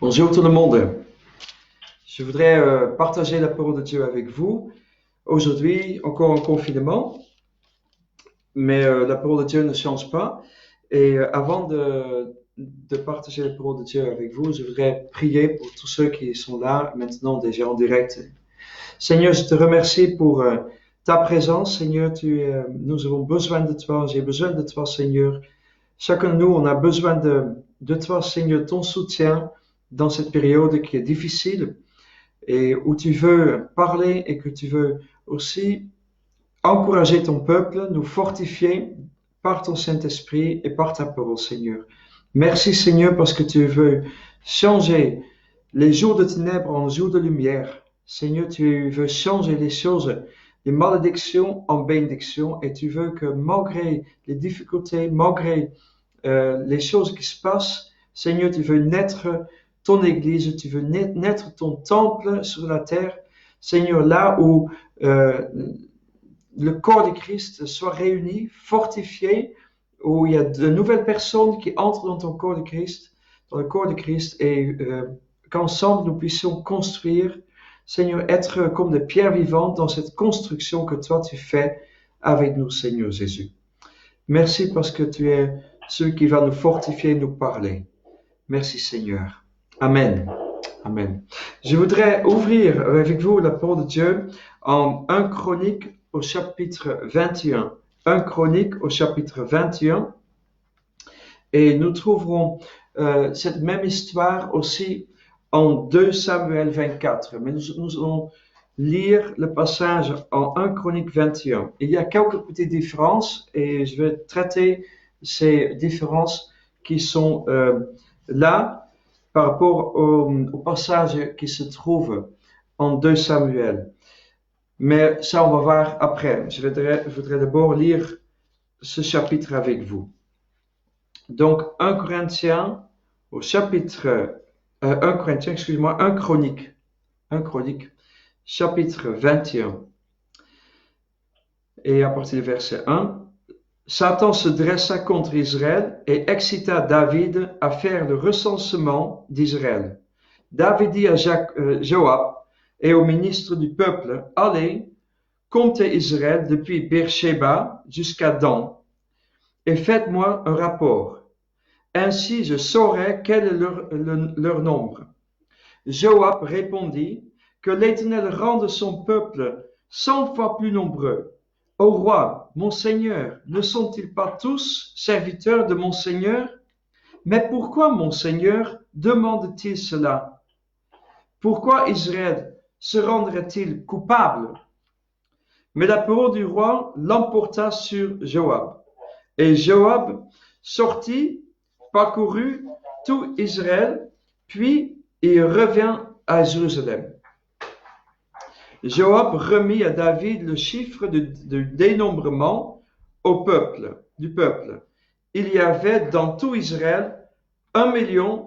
Bonjour tout le monde. Je voudrais partager la parole de Dieu avec vous. Aujourd'hui, encore en confinement, mais la parole de Dieu ne change pas. Et avant de partager la parole de Dieu avec vous, je voudrais prier pour tous ceux qui sont là maintenant déjà en direct. Seigneur, je te remercie pour ta présence. Seigneur, nous avons besoin de toi. J'ai besoin de toi, Seigneur. Chacun de nous, on a besoin de toi, Seigneur, ton soutien dans cette période qui est difficile et où tu veux parler et que tu veux aussi encourager ton peuple, nous fortifier par ton Saint-Esprit et par ta parole, Seigneur. Merci, Seigneur, parce que tu veux changer les jours de ténèbres en jours de lumière. Seigneur, tu veux changer les choses, les malédictions en bénédictions, et tu veux que malgré les difficultés, malgré les choses qui se passent, Seigneur, tu veux naître ton Église, tu veux naître ton temple sur la terre, Seigneur, là où le corps de Christ soit réuni, fortifié, où il y a de nouvelles personnes qui entrent dans ton corps de Christ, dans le corps de Christ, et qu'ensemble nous puissions construire, Seigneur, être comme des pierres vivantes dans cette construction que toi tu fais avec nous, Seigneur Jésus. Merci parce que tu es celui qui va nous fortifier, nous parler. Merci Seigneur. Amen. Amen. Je voudrais ouvrir avec vous la parole de Dieu en 1 Chronique au chapitre 21. 1 Chronique au chapitre 21. Et nous trouverons cette même histoire aussi en 2 Samuel 24. Mais nous allons lire le passage en 1 Chronique 21. Il y a quelques petites différences et je vais traiter ces différences qui sont là par rapport au passage qui se trouve en 2 Samuel. Mais ça, on va voir après. Je voudrais d'abord lire ce chapitre avec vous. Donc, 1 Corinthiens, au chapitre, 1 Corinthiens, excusez-moi, 1 Chronique, chapitre 21. Et à partir du verset 1, Satan se dressa contre Israël et excita David à faire le recensement d'Israël. David dit à Joab et aux ministres du peuple, allez, comptez Israël depuis Beersheba jusqu'à Dan et faites-moi un rapport. Ainsi je saurai quel est leur nombre. Joab répondit, que l'Éternel rende son peuple 100 fois plus nombreux. Ô roi, mon Seigneur, ne sont-ils pas tous serviteurs de mon Seigneur? Mais pourquoi mon Seigneur demande-t-il cela? Pourquoi Israël se rendrait-il coupable? Mais la parole du roi l'emporta sur Joab. Et Joab sortit, parcourut tout Israël, puis il revint à Jérusalem. Joab remit à David le chiffre du dénombrement du peuple. Il y avait dans tout Israël 1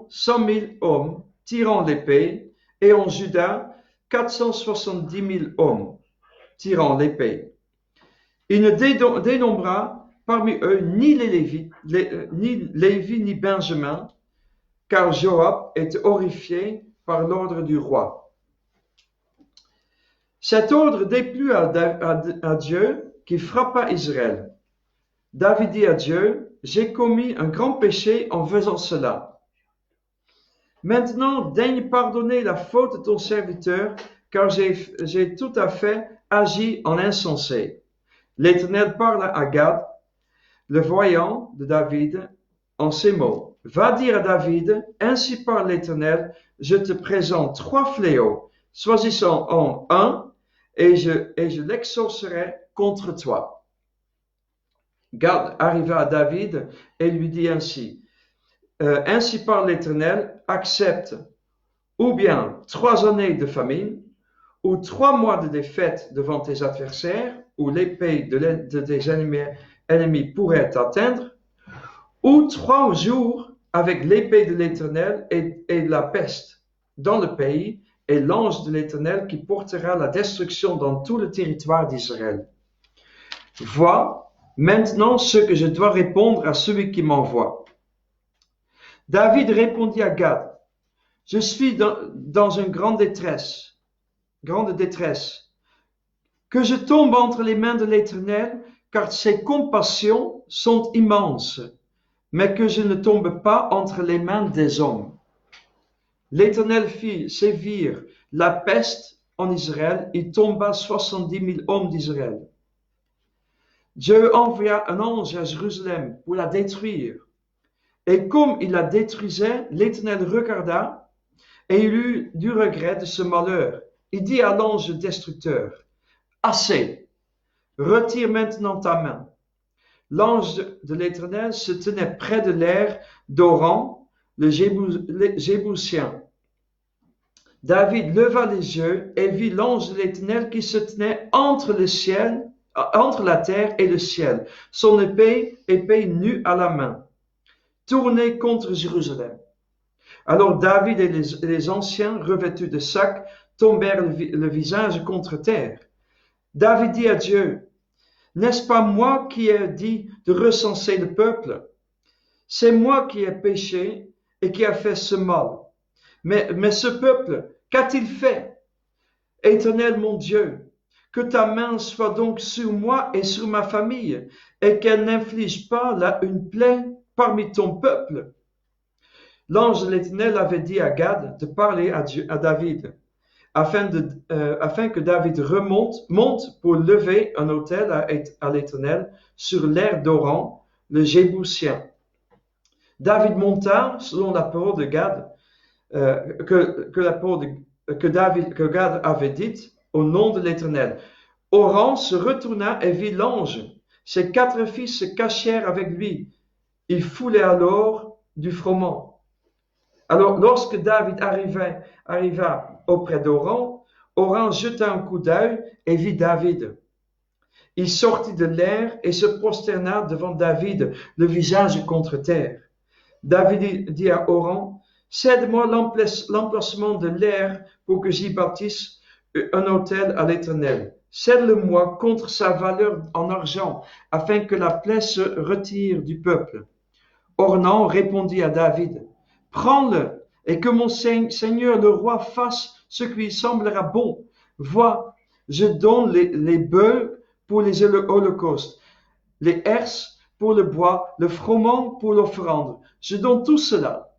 100 000 hommes tirant l'épée, et en Juda 470 000 hommes tirant l'épée. Il ne dénombra parmi eux ni Lévi ni Benjamin, car Joab était horrifié par l'ordre du roi. Cet ordre déplut à Dieu qui frappa Israël. David dit à Dieu, j'ai commis un grand péché en faisant cela. Maintenant, daigne pardonner la faute de ton serviteur, car j'ai tout à fait agi en insensé. L'Éternel parla à Gad, le voyant de David, en ces mots. Va dire à David, ainsi parle l'Éternel, je te présente 3 fléaux, choisissant en un, et je l'exaucerai contre toi. Gad arriva à David et lui dit ainsi, ainsi parle l'Éternel, accepte ou bien 3 années de famine, ou 3 mois de défaite devant tes adversaires, où l'épée de tes ennemis pourrait t'atteindre, ou 3 jours avec l'épée de l'Éternel et la peste dans le pays, et l'ange de l'Éternel qui portera la destruction dans tout le territoire d'Israël. Vois maintenant ce que je dois répondre à celui qui m'envoie. David répondit à Gad, Je suis dans une grande détresse. Que je tombe entre les mains de l'Éternel, car ses compassions sont immenses, mais que je ne tombe pas entre les mains des hommes. L'Éternel fit sévir la peste en Israël, il tomba 70 000 hommes d'Israël. Dieu envoya un ange à Jérusalem pour la détruire. Et comme il la détruisait, l'Éternel regarda et il eut du regret de ce malheur. Il dit à l'ange destructeur, assez, retire maintenant ta main. L'ange de l'Éternel se tenait près de l'aire d'Oran, le Jébusien. David leva les yeux et vit l'ange de l'Éternel qui se tenait entre la terre et le ciel, son épée nue à la main, tournée contre Jérusalem. Alors David et les anciens, revêtus de sacs, tombèrent le visage contre terre. David dit à Dieu, n'est-ce pas moi qui ai dit de recenser le peuple? C'est moi qui ai péché et qui a fait ce mal. Mais ce peuple, qu'a-t-il fait? Éternel mon Dieu, que ta main soit donc sur moi et sur ma famille, et qu'elle n'inflige pas là une plaie parmi ton peuple. L'ange de l'Éternel avait dit à Gad de parler à David, afin que David monte pour lever un autel à l'Éternel sur l'aire d'Oran, le Jébusien. David monta, selon la parole de Gad, que Gad avait dite, au nom de l'Éternel. Oran se retourna et vit l'ange. Ses 4 fils se cachèrent avec lui. Il foulait alors du froment. Alors, lorsque David arriva auprès d'Oran, Oran jeta un coup d'œil et vit David. Il sortit de l'air et se prosterna devant David, le visage contre terre. David dit à Oran, cède-moi l'emplacement de l'air pour que j'y bâtisse un autel à l'Éternel. Cède-le-moi contre sa valeur en argent, afin que la plaie se retire du peuple. Ornan répondit à David, prends-le, et que mon Seigneur le roi fasse ce qui lui semblera bon. Vois, je donne les bœufs pour les holocaustes, les herses pour le bois, le froment pour l'offrande. Je donne tout cela.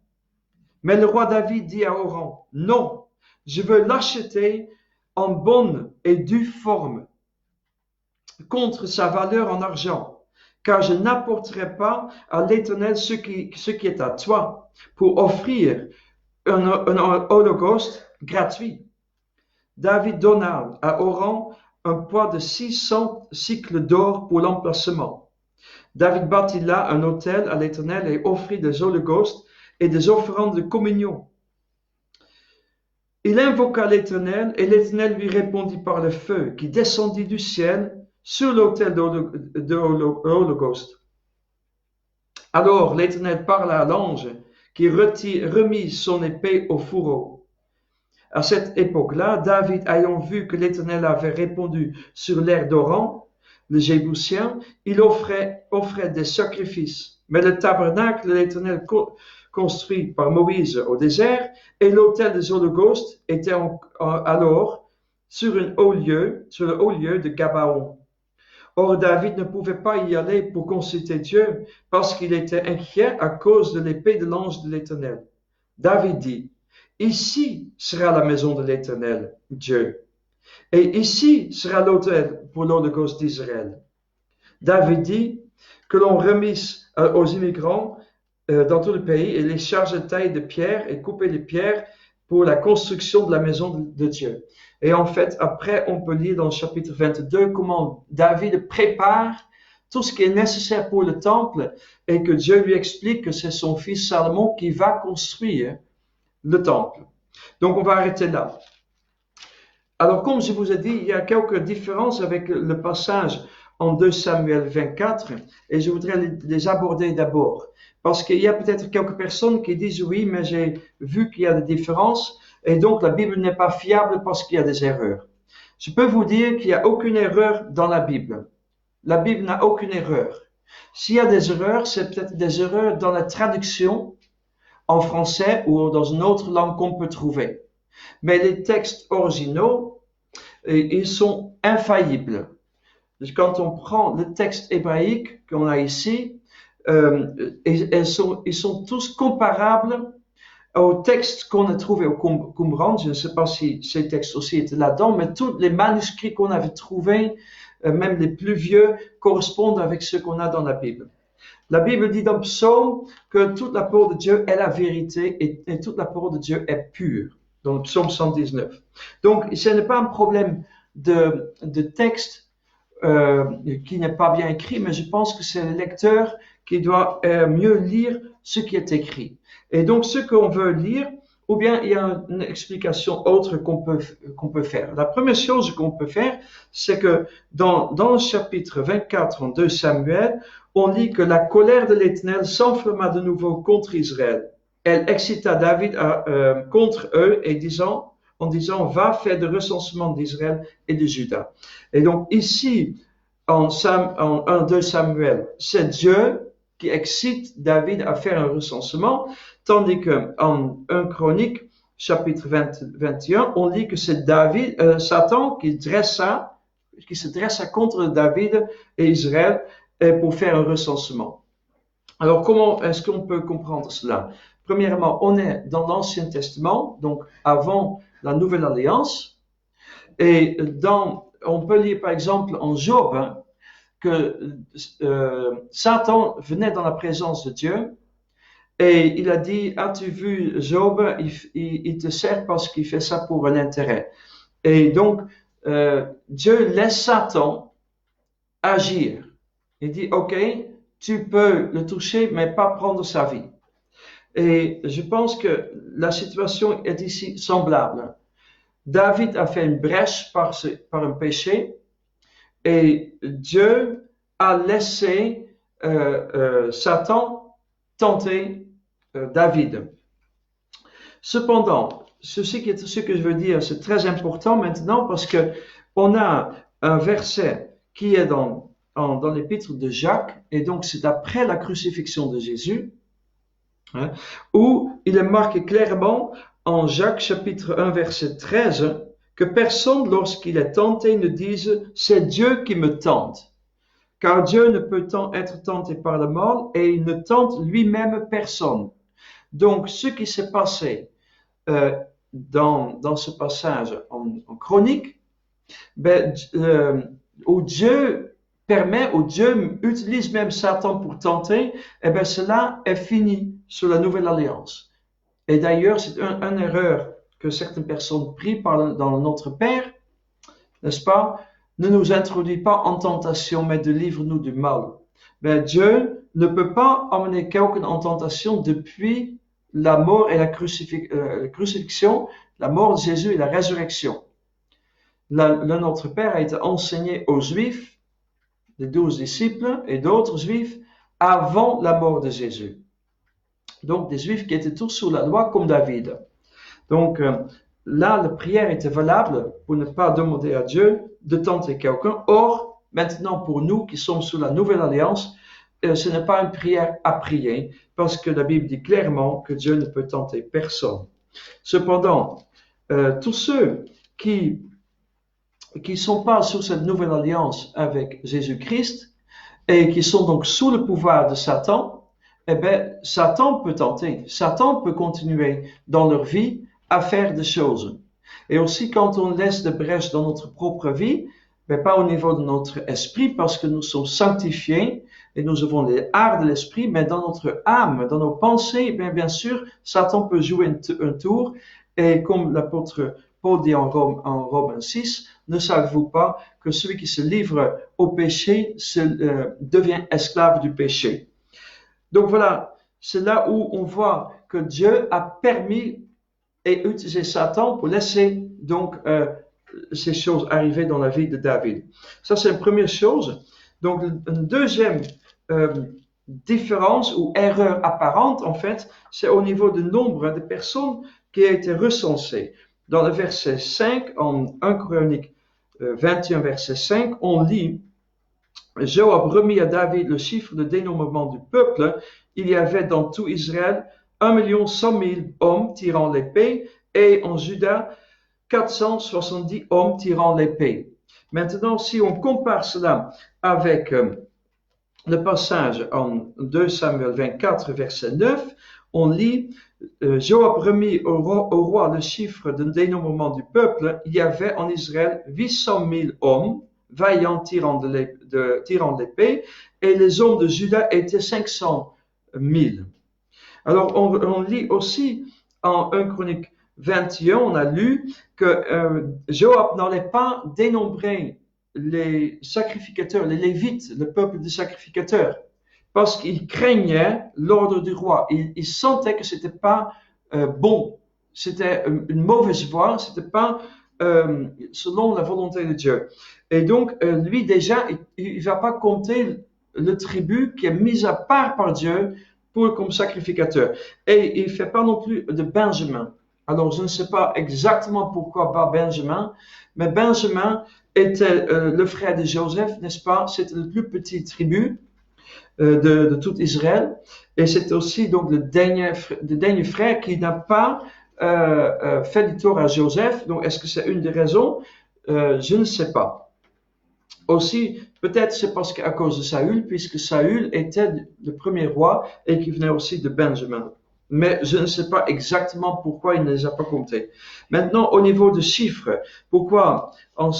Mais le roi David dit à Oran, non, je veux l'acheter en bonne et due forme, contre sa valeur en argent, car je n'apporterai pas à l'Éternel ce qui est à toi, pour offrir un holocauste gratuit. David donna à Oran un poids de 600 cycles d'or pour l'emplacement. David bâtit là un autel à l'Éternel et offrit des holocaustes et des offrandes de communion. Il invoqua l'Éternel et l'Éternel lui répondit par le feu qui descendit du ciel sur l'autel de l'holocauste. Alors l'Éternel parla à l'ange qui remit son épée au fourreau. À cette époque-là, David, ayant vu que l'Éternel avait répondu sur l'aire d'Oran, le Jébusien, il offrait des sacrifices. Mais le tabernacle de l'Éternel construit par Moïse au désert et l'autel des holocaustes était alors sur le haut lieu de Gabaon. Or, David ne pouvait pas y aller pour consulter Dieu parce qu'il était inquiet à cause de l'épée de l'ange de l'Éternel. David dit, ici sera la maison de l'Éternel, Dieu, et ici sera l'autel pour l'holocauste d'Israël. David dit que l'on remisse aux immigrants dans tout le pays et les charges de taille de pierre et couper les pierres pour la construction de la maison de Dieu. Et en fait, après, on peut lire dans le chapitre 22 comment David prépare tout ce qui est nécessaire pour le temple et que Dieu lui explique que c'est son fils Salomon qui va construire le temple. Donc, on va arrêter là. Alors, comme je vous ai dit, il y a quelques différences avec le passage en 2 Samuel 24 et je voudrais les aborder d'abord. Parce qu'il y a peut-être quelques personnes qui disent oui, mais j'ai vu qu'il y a des différences et donc la Bible n'est pas fiable parce qu'il y a des erreurs. Je peux vous dire qu'il n'y a aucune erreur dans la Bible. La Bible n'a aucune erreur. S'il y a des erreurs, c'est peut-être des erreurs dans la traduction en français ou dans une autre langue qu'on peut trouver. Mais les textes originaux, ils sont infaillibles. Quand on prend le texte hébraïque qu'on a ici, ils sont tous comparables aux textes qu'on a trouvés au Qumran. Je ne sais pas si ces textes aussi étaient là-dedans, mais tous les manuscrits qu'on avait trouvés, même les plus vieux, correspondent avec ce qu'on a dans la Bible. La Bible dit dans le psaume que toute la parole de Dieu est la vérité et toute la parole de Dieu est pure. Dans le psaume 119. Donc, ce n'est pas un problème de texte qui n'est pas bien écrit, mais je pense que c'est le lecteur qui doit mieux lire ce qui est écrit. Et donc, ce qu'on veut lire, ou bien il y a une explication autre qu'on peut faire. La première chose qu'on peut faire, c'est que dans le chapitre 24 en 2 Samuel, on lit que la colère de l'Éternel s'enflamma de nouveau contre Israël. Elle excita David contre eux en disant, va faire le recensement d'Israël et de Juda. Et donc ici, en 2 Samuel, c'est Dieu qui excite David à faire un recensement, tandis qu'en 1 Chronique, chapitre 21, on lit que c'est Satan qui se dressa contre David et Israël pour faire un recensement. Alors, comment est-ce qu'on peut comprendre cela? Premièrement, on est dans l'Ancien Testament, donc avant la Nouvelle Alliance. Et on peut lire par exemple en Job que Satan venait dans la présence de Dieu et il a dit, as-tu vu Job, il te sert parce qu'il fait ça pour un intérêt. Et donc, Dieu laisse Satan agir. Il dit, ok, tu peux le toucher, mais pas prendre sa vie. Et je pense que la situation est ici semblable. David a fait une brèche par un péché et Dieu a laissé Satan tenter David. Cependant, ce que je veux dire, c'est très important maintenant parce que on a un verset qui est dans l'épître de Jacques, et donc c'est après la crucifixion de Jésus, où il est marqué clairement en Jacques chapitre 1 verset 13 que personne lorsqu'il est tenté ne dise c'est Dieu qui me tente, car Dieu ne peut être tenté par le mal et il ne tente lui-même personne. Donc ce qui s'est passé dans ce passage en Chronique, où Dieu utilise même Satan pour tenter, cela est fini sur la Nouvelle Alliance. Et d'ailleurs, c'est une erreur que certaines personnes prient dans notre Père, n'est-ce pas? Ne nous introduis pas en tentation, mais délivre-nous du mal. Dieu ne peut pas amener quelqu'un en tentation depuis la mort et la crucifixion, la mort de Jésus et la résurrection. Notre Père a été enseigné aux Juifs, les 12 disciples et d'autres Juifs, avant la mort de Jésus. Donc, des Juifs qui étaient tous sous la loi comme David. Donc, là, la prière était valable pour ne pas demander à Dieu de tenter quelqu'un. Or, maintenant, pour nous qui sommes sous la Nouvelle Alliance, ce n'est pas une prière à prier, parce que la Bible dit clairement que Dieu ne peut tenter personne. Cependant, tous ceux qui sont pas sous cette Nouvelle Alliance avec Jésus-Christ, et qui sont donc sous le pouvoir de Satan, Satan peut tenter. Satan peut continuer dans leur vie à faire des choses. Et aussi, quand on laisse des brèches dans notre propre vie, pas au niveau de notre esprit, parce que nous sommes sanctifiés et nous avons les arts de l'esprit, mais dans notre âme, dans nos pensées, bien sûr, Satan peut jouer un tour. Et comme l'apôtre Paul dit en Romains 6, ne savez-vous pas que celui qui se livre au péché devient esclave du péché? Donc voilà, c'est là où on voit que Dieu a permis et utilisé Satan pour laisser donc ces choses arriver dans la vie de David. Ça, c'est une première chose. Donc, une deuxième différence ou erreur apparente, en fait, c'est au niveau du nombre de personnes qui a été recensées. Dans le verset 5, en 1 Chronique 21, verset 5, on lit Joab remit à David le chiffre de dénombrement du peuple. Il y avait dans tout Israël 1 100 000 hommes tirant l'épée, et en Juda, 470 hommes tirant l'épée. Maintenant, si on compare cela avec le passage en 2 Samuel 24, verset 9, on lit Joab remit au roi le chiffre de dénombrement du peuple. Il y avait en Israël 800 000 hommes, vaillants tirant l'épée, et les hommes de Juda étaient 500 000. Alors, on lit aussi en 1 Chronique 21, on a lu que Joab n'allait pas dénombrer les sacrificateurs, les Lévites, le peuple des sacrificateurs, parce qu'il craignait l'ordre du roi. Il sentait que c'était pas bon, c'était une mauvaise voie, c'était pas selon la volonté de Dieu. Et donc, lui déjà, il va pas compter le tribut qui est mis à part par Dieu comme sacrificateur. Et il fait pas non plus de Benjamin. Alors, je ne sais pas exactement pourquoi pas Benjamin, mais Benjamin était le frère de Joseph, n'est-ce pas? C'était le plus petit tribu de tout Israël. Et c'est aussi donc le dernier frère qui n'a pas fait du tort à Joseph. Donc, est-ce que c'est une des raisons? Je ne sais pas. Aussi, peut-être c'est parce qu'à cause de Saül, puisque Saül était le premier roi et qui venait aussi de Benjamin. Mais je ne sais pas exactement pourquoi il ne les a pas comptés. Maintenant, au niveau de chiffres, pourquoi en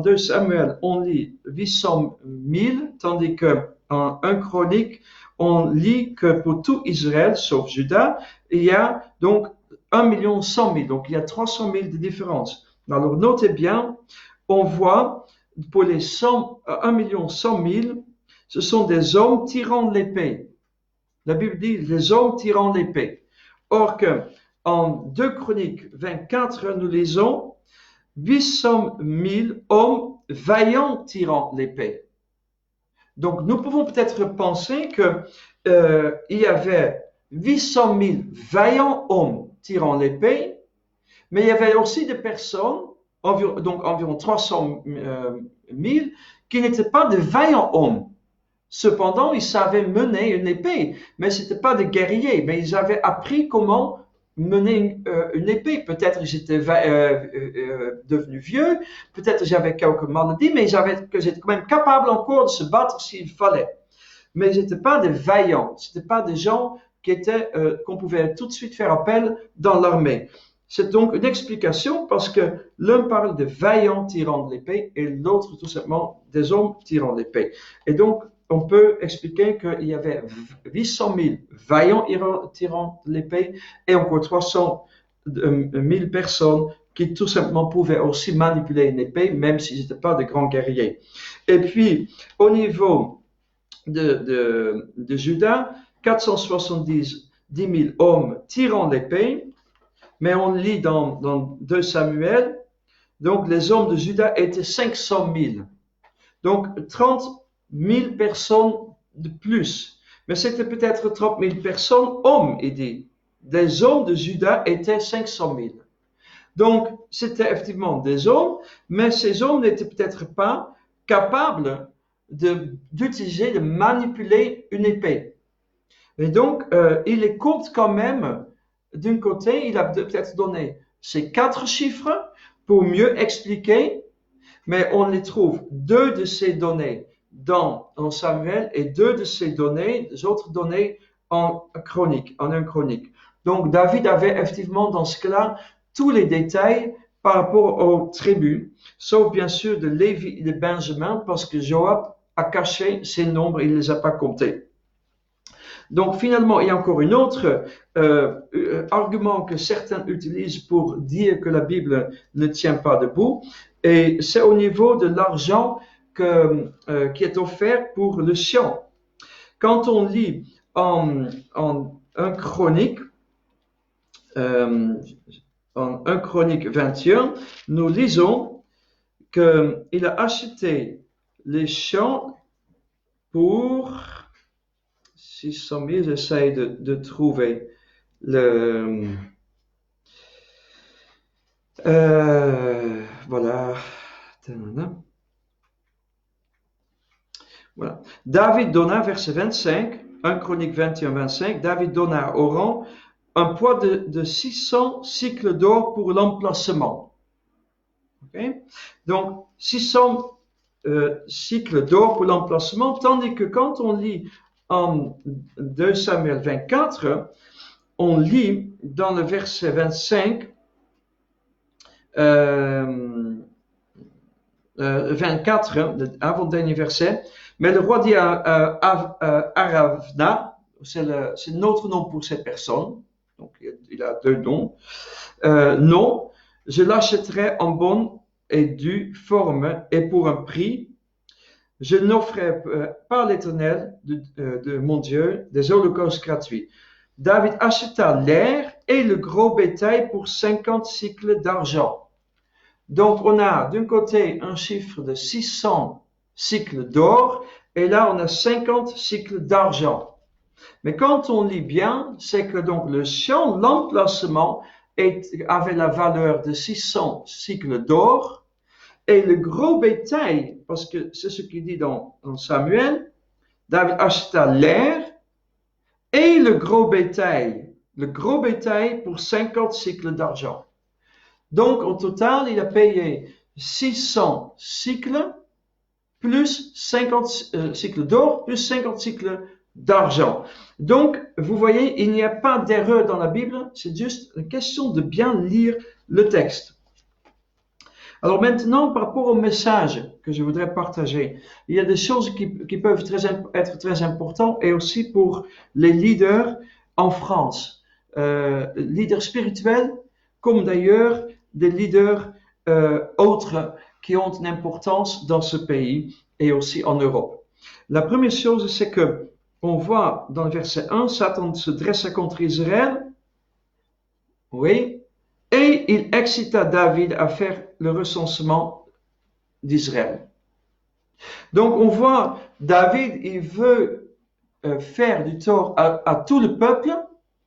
2 Samuel on lit 800 000, tandis que en 1 Chronique, on lit que pour tout Israël, sauf Juda, il y a donc 1 100 000. Donc il y a 300 000 de différence. Alors notez bien, on voit pour les 1 100 000, ce sont des hommes tirant l'épée. La Bible dit les hommes tirant l'épée. Or que en 2 Chroniques 24, nous lisons 800 000 hommes vaillants tirant l'épée. Donc nous pouvons peut-être penser que il y avait 800 000 vaillants hommes tirant l'épée, mais il y avait aussi des personnes, donc environ 300 000, qui n'étaient pas de vaillants hommes. Cependant, ils savaient mener une épée, mais ce n'étaient pas des guerriers, mais ils avaient appris comment mener une épée. Peut-être ils étaient devenus vieux, peut-être ils avaient quelques maladies, mais ils étaient quand même capables encore de se battre s'il fallait. Mais ils n'étaient pas des vaillants, ce n'étaient pas des gens qu'on pouvait tout de suite faire appel dans l'armée. C'est donc une explication parce que l'un parle de vaillants tirant de l'épée et l'autre tout simplement des hommes tirant de l'épée. Et donc, on peut expliquer qu'il y avait 800 000 vaillants tirant de l'épée et encore 300 000 personnes qui tout simplement pouvaient aussi manipuler une épée, même s'ils n'étaient pas de grands guerriers. Et puis, au niveau de Juda, 470 000 hommes tirant l'épée. Mais on lit dans 2 Samuel, donc les hommes de Juda étaient 500 000. Donc 30 000 personnes de plus. Mais c'était peut-être 30 000 personnes, hommes, il dit. Les hommes de Juda étaient 500 000. Donc c'était effectivement des hommes, mais ces hommes n'étaient peut-être pas capables d'utiliser, de manipuler une épée. Et donc, il les compte quand même. D'un côté, il a peut-être donné ces 4 chiffres pour mieux expliquer, mais on les trouve 2 de ces données dans Samuel et 2 de ces données, des autres données en 1 Chronique. Donc, David avait effectivement dans ce cas-là tous les détails par rapport aux tribus, sauf bien sûr de Lévi et de Benjamin, parce que Joab a caché ces nombres, il ne les a pas comptés. Donc finalement, il y a encore un autre argument que certains utilisent pour dire que la Bible ne tient pas debout, et c'est au niveau de l'argent qui est offert pour le chant. Quand on lit en 1 Chronique, en 1 Chronique 21, nous lisons qu'il a acheté les champs pour 600 000, j'essaie de trouver le... voilà. Voilà. David donna, verset 25, 1 Chronique 21, 25, David donna à Oran un poids de 600 cycles d'or pour l'emplacement. Okay? Donc, 600 cycles d'or pour l'emplacement, tandis que quand on lit en 2 Samuel 24, on lit dans le verset 25, 24, avant-dernier verset, mais le roi dit à Aravna, c'est notre nom pour cette personne, donc il a deux noms, non, je l'achèterai en bonne et due forme et pour un prix. Je n'offrais par l'Éternel de mon Dieu des holocaustes gratuits. David acheta l'air et le gros bétail pour 50 cycles d'argent. Donc on a d'un côté un chiffre de 600 cycles d'or et là on a 50 cycles d'argent. Mais quand on lit bien, c'est que donc le champ, l'emplacement avait la valeur de 600 cycles d'or et le gros bétail, parce que c'est ce qu'il dit dans Samuel, David acheta l'air et le gros bétail pour 50 cycles d'argent. Donc, au total, il a payé 600 cycles plus 50 cycles d'or plus 50 cycles d'argent. Donc, vous voyez, il n'y a pas d'erreur dans la Bible, c'est juste une question de bien lire le texte. Alors maintenant, par rapport au message que je voudrais partager, il y a des choses qui peuvent être très importantes et aussi pour les leaders en France, leaders spirituels comme d'ailleurs des leaders autres qui ont une importance dans ce pays et aussi en Europe. La première chose, c'est que on voit dans le verset 1, Satan se dressa contre Israël, oui, et il excita David à faire le recensement d'Israël. Donc on voit David, il veut faire du tort à tout le peuple,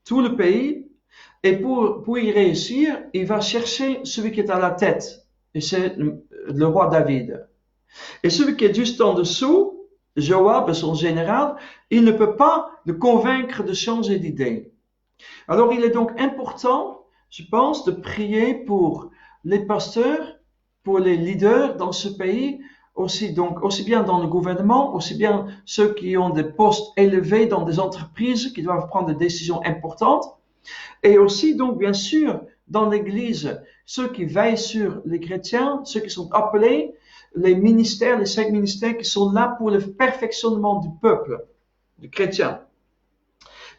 tout le pays, et pour y réussir, il va chercher celui qui est à la tête, et c'est le roi David. Et celui qui est juste en dessous, Joab, son général, il ne peut pas le convaincre de changer d'idée. Alors il est donc important, je pense, de prier pour les pasteurs, pour les leaders dans ce pays, aussi bien dans le gouvernement, aussi bien ceux qui ont des postes élevés dans des entreprises qui doivent prendre des décisions importantes, et aussi donc bien sûr dans l'Église, ceux qui veillent sur les chrétiens, ceux qui sont appelés, les ministères, les 5 ministères qui sont là pour le perfectionnement du peuple, du chrétien.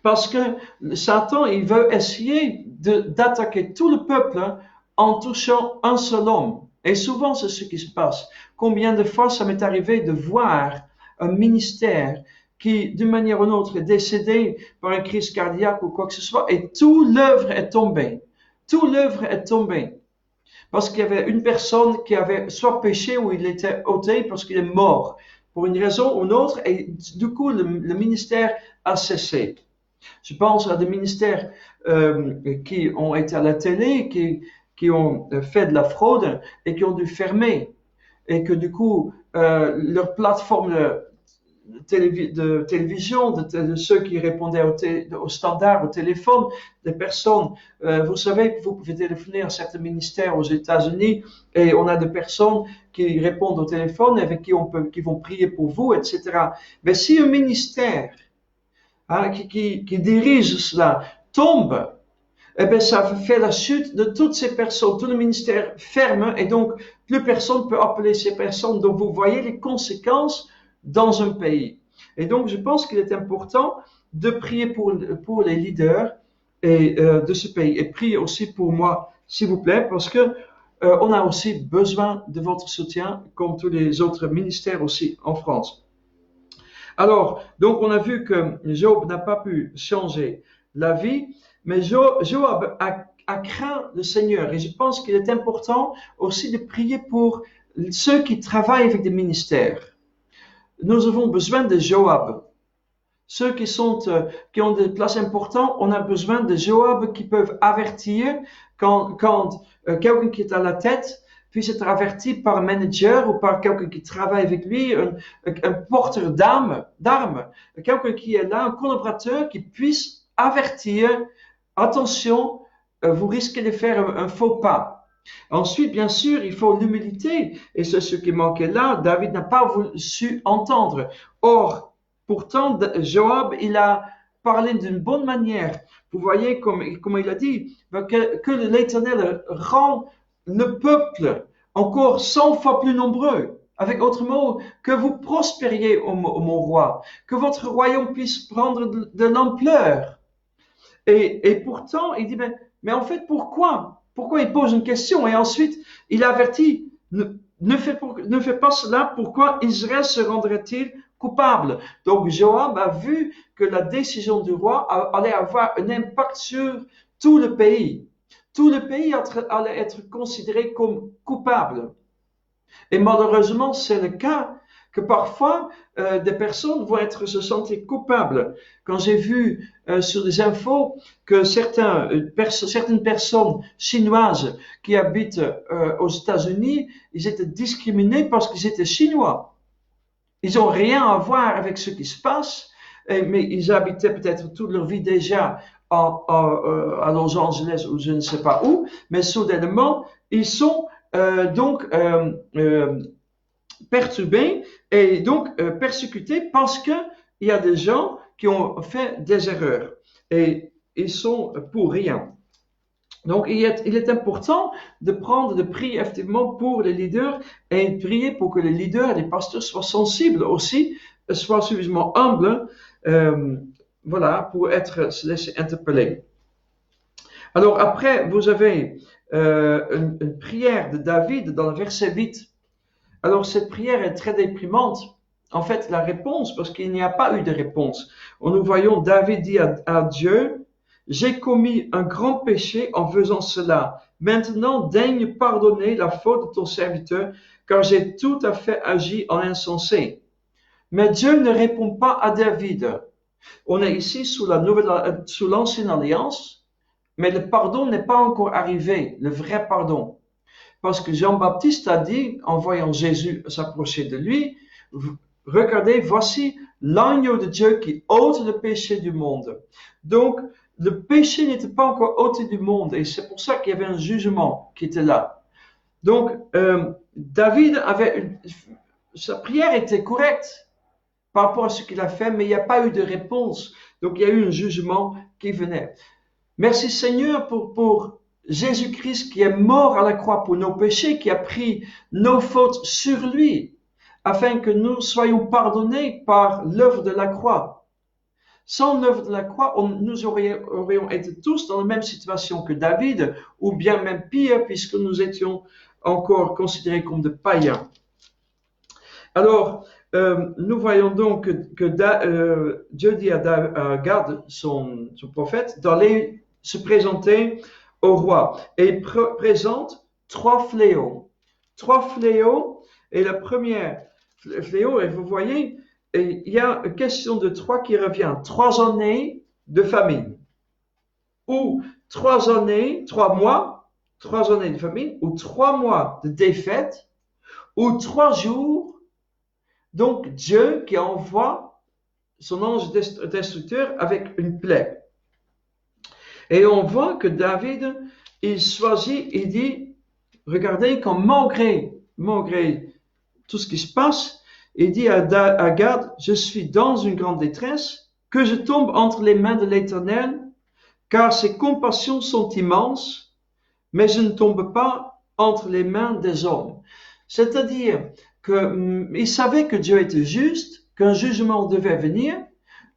Parce que Satan, il veut essayer d'attaquer tout le peuple en touchant un seul homme. Et souvent, c'est ce qui se passe. Combien de fois ça m'est arrivé de voir un ministère qui, d'une manière ou d'une autre, est décédé par une crise cardiaque ou quoi que ce soit, et toute l'œuvre est tombée. Toute l'œuvre est tombée. Parce qu'il y avait une personne qui avait soit péché ou il était ôté parce qu'il est mort. Pour une raison ou une autre, et du coup, le ministère a cessé. Je pense à des ministères qui ont été à la télé, qui ont fait de la fraude et qui ont dû fermer. Et que du coup, leur plateforme de télévision, de ceux qui répondaient au standard, au téléphone, des personnes, vous savez que vous pouvez téléphoner à certains ministères aux États-Unis et on a des personnes qui répondent au téléphone avec qui vont prier pour vous, etc. Mais si un ministère qui dirige cela tombe, eh bien, ça fait la chute de toutes ces personnes. Tout le ministère ferme et donc plus personne peut appeler ces personnes. Donc vous voyez les conséquences dans un pays. Et donc je pense qu'il est important de prier pour les leaders de ce pays et prier aussi pour moi, s'il vous plaît, parce que on a aussi besoin de votre soutien, comme tous les autres ministères aussi en France. Alors, donc on a vu que Job n'a pas pu changer la vie, mais Joab a craint le Seigneur. Et je pense qu'il est important aussi de prier pour ceux qui travaillent avec des ministères. Nous avons besoin de Joab. Ceux qui ont des places importantes, on a besoin de Joab qui peuvent avertir quand quelqu'un qui est à la tête puisse être averti par un manager ou par quelqu'un qui travaille avec lui, un porteur d'armes, quelqu'un qui est là, un collaborateur qui puisse avertir attention, vous risquez de faire un faux pas. Ensuite, bien sûr, il faut l'humilité, et c'est ce qui manquait là. David n'a pas su entendre. Or, pourtant, Joab, il a parlé d'une bonne manière. Vous voyez, comme il a dit, que l'Éternel rend le peuple encore 100 fois plus nombreux. Avec autres mots, que vous prospériez, mon roi, que votre royaume puisse prendre de l'ampleur. Et pourtant, il dit, mais en fait, pourquoi? Pourquoi il pose une question? Et ensuite, il avertit, ne fais pas cela, pourquoi Israël se rendrait-il coupable? Donc, Joab a vu que la décision du roi allait avoir un impact sur tout le pays. Tout le pays allait être considéré comme coupable. Et malheureusement, c'est le cas que parfois des personnes vont se sentir coupables. Quand j'ai vu sur les infos que certaines personnes chinoises qui habitent aux États-Unis, ils étaient discriminés parce qu'ils étaient chinois. Ils n'ont rien à voir avec ce qui se passe, mais ils habitaient peut-être toute leur vie déjà à Los Angeles ou je ne sais pas où, mais soudainement, ils sont donc perturbés et donc persécutés parce qu'il y a des gens qui ont fait des erreurs et ils sont pour rien. Donc, il est important de prier effectivement pour les leaders et de prier pour que les leaders et les pasteurs soient sensibles aussi, soient suffisamment humbles, voilà, pour se laisser interpeller. Alors après, vous avez une prière de David dans le verset 8. Alors cette prière est très déprimante. En fait, la réponse, parce qu'il n'y a pas eu de réponse. Nous voyons David dit à Dieu, j'ai commis un grand péché en faisant cela. Maintenant, daigne pardonner la faute de ton serviteur, car j'ai tout à fait agi en insensé. Mais Dieu ne répond pas à David. On est ici sous l'ancienne alliance, mais le pardon n'est pas encore arrivé, le vrai pardon. Parce que Jean-Baptiste a dit, en voyant Jésus s'approcher de lui, regardez, voici l'agneau de Dieu qui ôte le péché du monde. Donc, le péché n'était pas encore ôté du monde, et c'est pour ça qu'il y avait un jugement qui était là. Donc, David sa prière était correcte par rapport à ce qu'il a fait, mais il n'y a pas eu de réponse. Donc, il y a eu un jugement qui venait. Merci Seigneur pour Jésus-Christ qui est mort à la croix pour nos péchés, qui a pris nos fautes sur lui, afin que nous soyons pardonnés par l'œuvre de la croix. Sans l'œuvre de la croix, nous aurions été tous dans la même situation que David, ou bien même pire, puisque nous étions encore considérés comme des païens. Alors, nous voyons donc que Dieu dit à Gad, son prophète, d'aller se présenter au roi. Et il présente 3 fléaux. 3 fléaux. Et le premier fléau, et vous voyez, il y a une question de 3 qui revient. 3 années de famine. Ou 3 années, 3 mois, 3 années de famine, ou 3 mois de défaite, ou 3 jours. Donc Dieu qui envoie son ange destructeur avec une plaie. Et on voit que David, il choisit, il dit, regardez, comme malgré tout ce qui se passe, il dit à Gad, je suis dans une grande détresse, que je tombe entre les mains de l'Éternel, car ses compassions sont immenses, mais je ne tombe pas entre les mains des hommes. C'est-à-dire qu'il savait que Dieu était juste, qu'un jugement devait venir,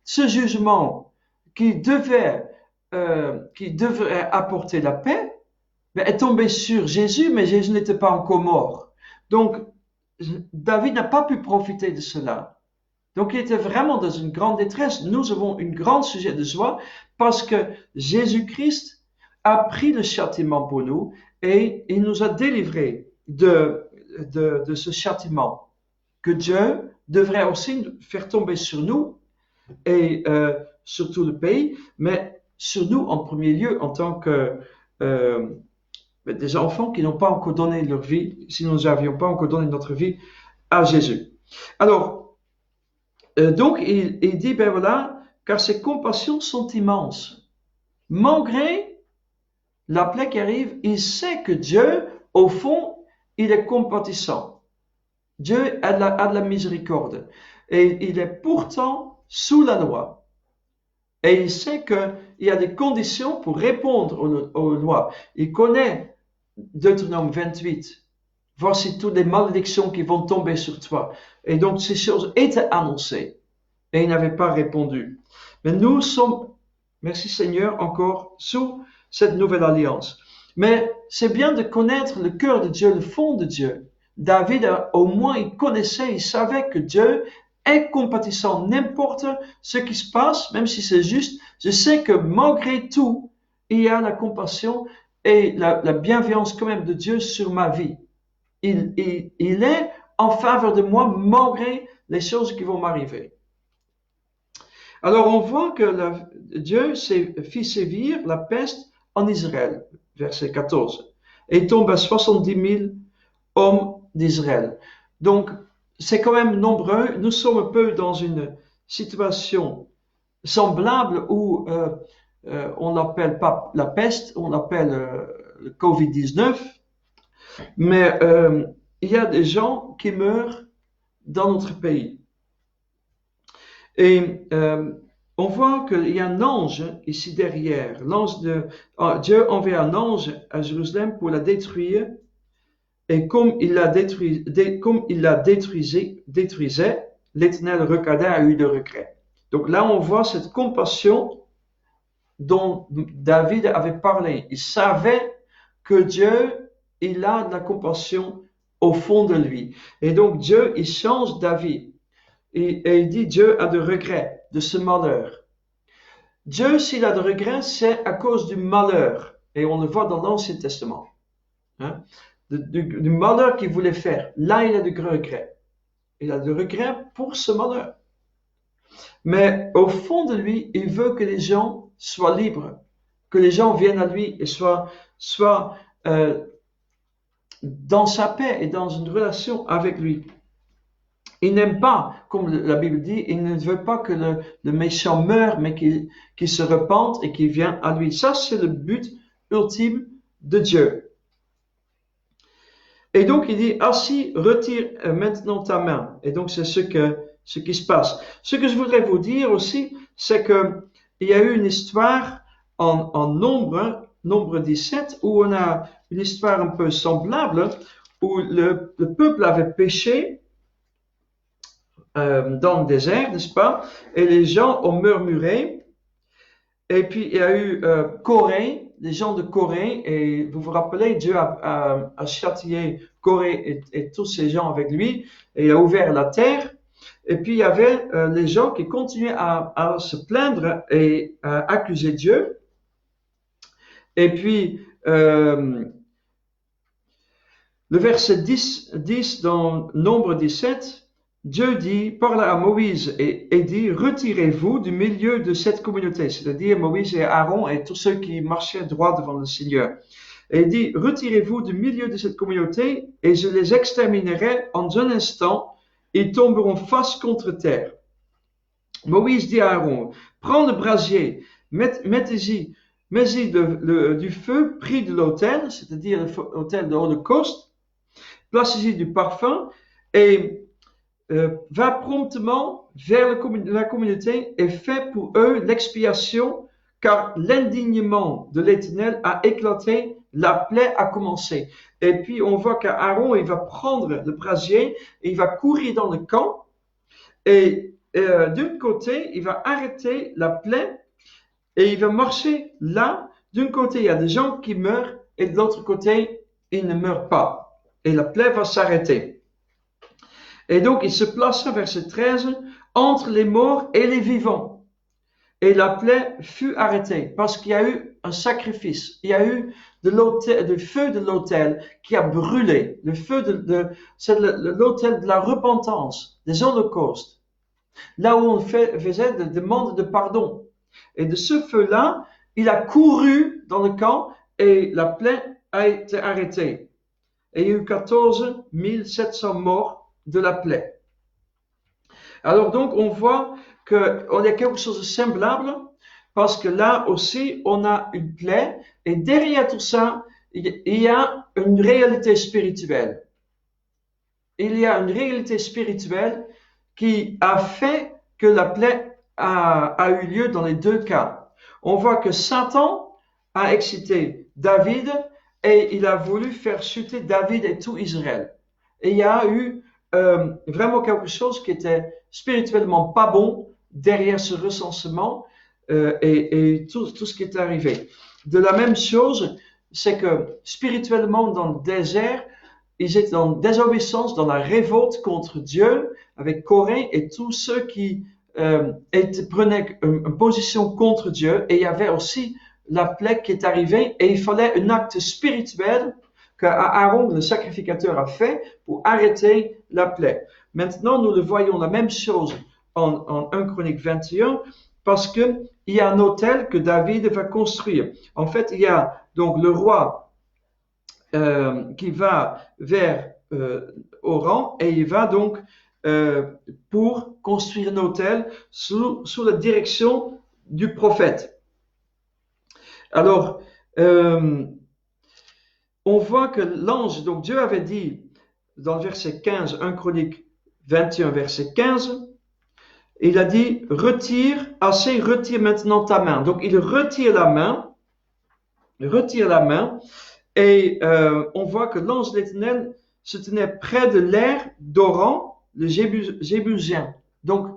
ce jugement qui devrait apporter la paix, est tombé sur Jésus, mais Jésus n'était pas encore mort. Donc, David n'a pas pu profiter de cela. Donc, il était vraiment dans une grande détresse. Nous avons un grand sujet de joie parce que Jésus-Christ a pris le châtiment pour nous et il nous a délivrés de ce châtiment que Dieu devrait aussi faire tomber sur nous et sur tout le pays, mais sur nous en premier lieu en tant que des enfants qui n'ont pas encore donné leur vie, si nous n'avions pas encore donné notre vie à Jésus. Alors, donc il dit, ben voilà, car ses compassions sont immenses. malgré la plaie qui arrive, il sait que Dieu, au fond, il est compatissant. Dieu a de la miséricorde. Et il est pourtant sous la loi. Et il sait qu'il y a des conditions pour répondre aux lois. Il connaît Deutéronome 28. Voici toutes les malédictions qui vont tomber sur toi. Et donc ces choses étaient annoncées. Et il n'avait pas répondu. Mais nous sommes, merci Seigneur, encore sous cette nouvelle alliance. Mais c'est bien de connaître le cœur de Dieu, le fond de Dieu. David, au moins, il connaissait, il savait que Dieu est compatissant. N'importe ce qui se passe, même si c'est juste, je sais que malgré tout, il y a la compassion et la bienveillance quand même de Dieu sur ma vie. Il est en faveur de moi malgré les choses qui vont m'arriver. Alors on voit que Dieu fit sévir la peste en Israël, verset 14, et tombe à 70 000 hommes d'Israël. Donc c'est quand même nombreux. Nous sommes un peu dans une situation semblable où on n'appelle pas la peste, on appelle le Covid-19, mais il y a des gens qui meurent dans notre pays. Et on voit qu'il y a un ange ici derrière. Dieu envoie un ange à Jérusalem pour la détruire. Et comme il la détruisait, l'Éternel regarda et a eu de regret. Donc là, on voit cette compassion dont David avait parlé. Il savait que Dieu, il a de la compassion au fond de lui. Et donc Dieu, il change d'avis. Et il dit, Dieu a de regrets de ce malheur. Dieu, s'il a de regrets, c'est à cause du malheur. Et on le voit dans l'Ancien Testament. Hein? Du malheur qu'il voulait faire. Là, il a de regrets. Il a de regrets pour ce malheur. Mais au fond de lui, il veut que les gens soient libres. Que les gens viennent à lui et soient dans sa paix et dans une relation avec lui. Il n'aime pas, comme la Bible dit, il ne veut pas que le méchant meure, mais qu'il se repente et qu'il vienne à lui. Ça, c'est le but ultime de Dieu. Et donc, il dit, ainsi, retire maintenant ta main. Et donc, c'est ce qui se passe. Ce que je voudrais vous dire aussi, c'est que il y a eu une histoire en Nombre 17, où on a une histoire un peu semblable, où le peuple avait péché dans le désert, n'est-ce pas? Et les gens ont murmuré. Et puis, il y a eu Corée, les gens de Corée, et vous vous rappelez, Dieu a châtié Corée et tous ces gens avec lui, et il a ouvert la terre. Et puis, il y avait les gens qui continuaient à se plaindre et à accuser Dieu. Et puis, le verset 10 dans Nombre 17, Dieu dit, parla à Moïse et dit, retirez-vous du milieu de cette communauté, c'est-à-dire Moïse et Aaron et tous ceux qui marchaient droit devant le Seigneur. Et il dit, retirez-vous du milieu de cette communauté et je les exterminerai en un instant, ils tomberont face contre terre. Moïse dit à Aaron, prends le brasier, mets-y du feu pris de l'autel, c'est-à-dire l'autel de l'Holocauste, placez-y du parfum et va promptement vers la communauté et fait pour eux l'expiation, car l'indignement de l'Éternel a éclaté, la plaie a commencé. Et puis on voit qu'Aaron, il va prendre le brasier et il va courir dans le camp et d'un côté, il va arrêter la plaie et il va marcher là. D'un côté, il y a des gens qui meurent et de l'autre côté, ils ne meurent pas. Et la plaie va s'arrêter. Et donc, il se plaça, verset 13, entre les morts et les vivants. Et la plaie fut arrêtée parce qu'il y a eu un sacrifice. Il y a eu du feu de l'autel qui a brûlé. Le feu c'est l'autel de la repentance, des holocaustes. Là où on faisait des demandes de pardon. Et de ce feu-là, il a couru dans le camp et la plaie a été arrêtée. Et il y a eu 14 700 morts de la plaie. Alors donc, on voit qu'il y a quelque chose de semblable parce que là aussi, on a une plaie, et derrière tout ça, il y a une réalité spirituelle. Il y a une réalité spirituelle qui a fait que la plaie a eu lieu dans les deux cas. On voit que Satan a excité David et il a voulu faire chuter David et tout Israël. Et il y a eu vraiment quelque chose qui était spirituellement pas bon derrière ce recensement et tout ce qui est arrivé. De la même chose, c'est que spirituellement dans le désert, ils étaient dans la désobéissance, dans la révolte contre Dieu, avec Corée et tous ceux qui prenaient une position contre Dieu. Et il y avait aussi la plaie qui est arrivée, et il fallait un acte spirituel que Aaron, le sacrificateur, a fait pour arrêter la plaie. Maintenant, nous le voyons la même chose en 1 Chronique 21, parce que il y a un autel que David va construire. En fait, il y a donc le roi qui va vers Oran, et il va donc pour construire un autel sous la direction du prophète. Alors, on voit que l'ange, donc Dieu avait dit dans le verset 15, 1 Chronique 21, verset 15, il a dit, retire maintenant ta main. Donc, il retire la main, et on voit que l'ange de l'Éternel se tenait près de l'air d'Oran, le Jébusien. Donc,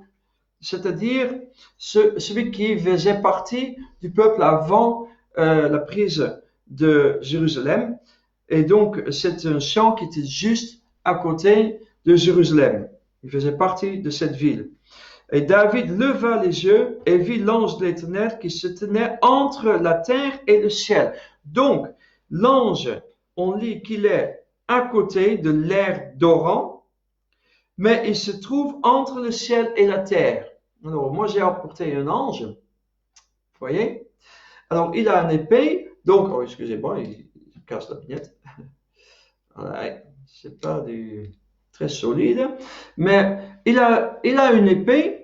c'est-à-dire celui qui faisait partie du peuple avant la prise de Jérusalem. Et donc, c'est un champ qui était juste à côté de Jérusalem. Il faisait partie de cette ville. Et David leva les yeux et vit l'ange de l'Éternel qui se tenait entre la terre et le ciel. Donc, l'ange, on lit qu'il est à côté de l'air d'Oran, mais il se trouve entre le ciel et la terre. Alors, moi, j'ai apporté un ange. Vous voyez? Alors, il a une épée. Donc, oh, excusez-moi, il casse la vignette. Voilà, c'est pas du très solide. Mais il a une épée.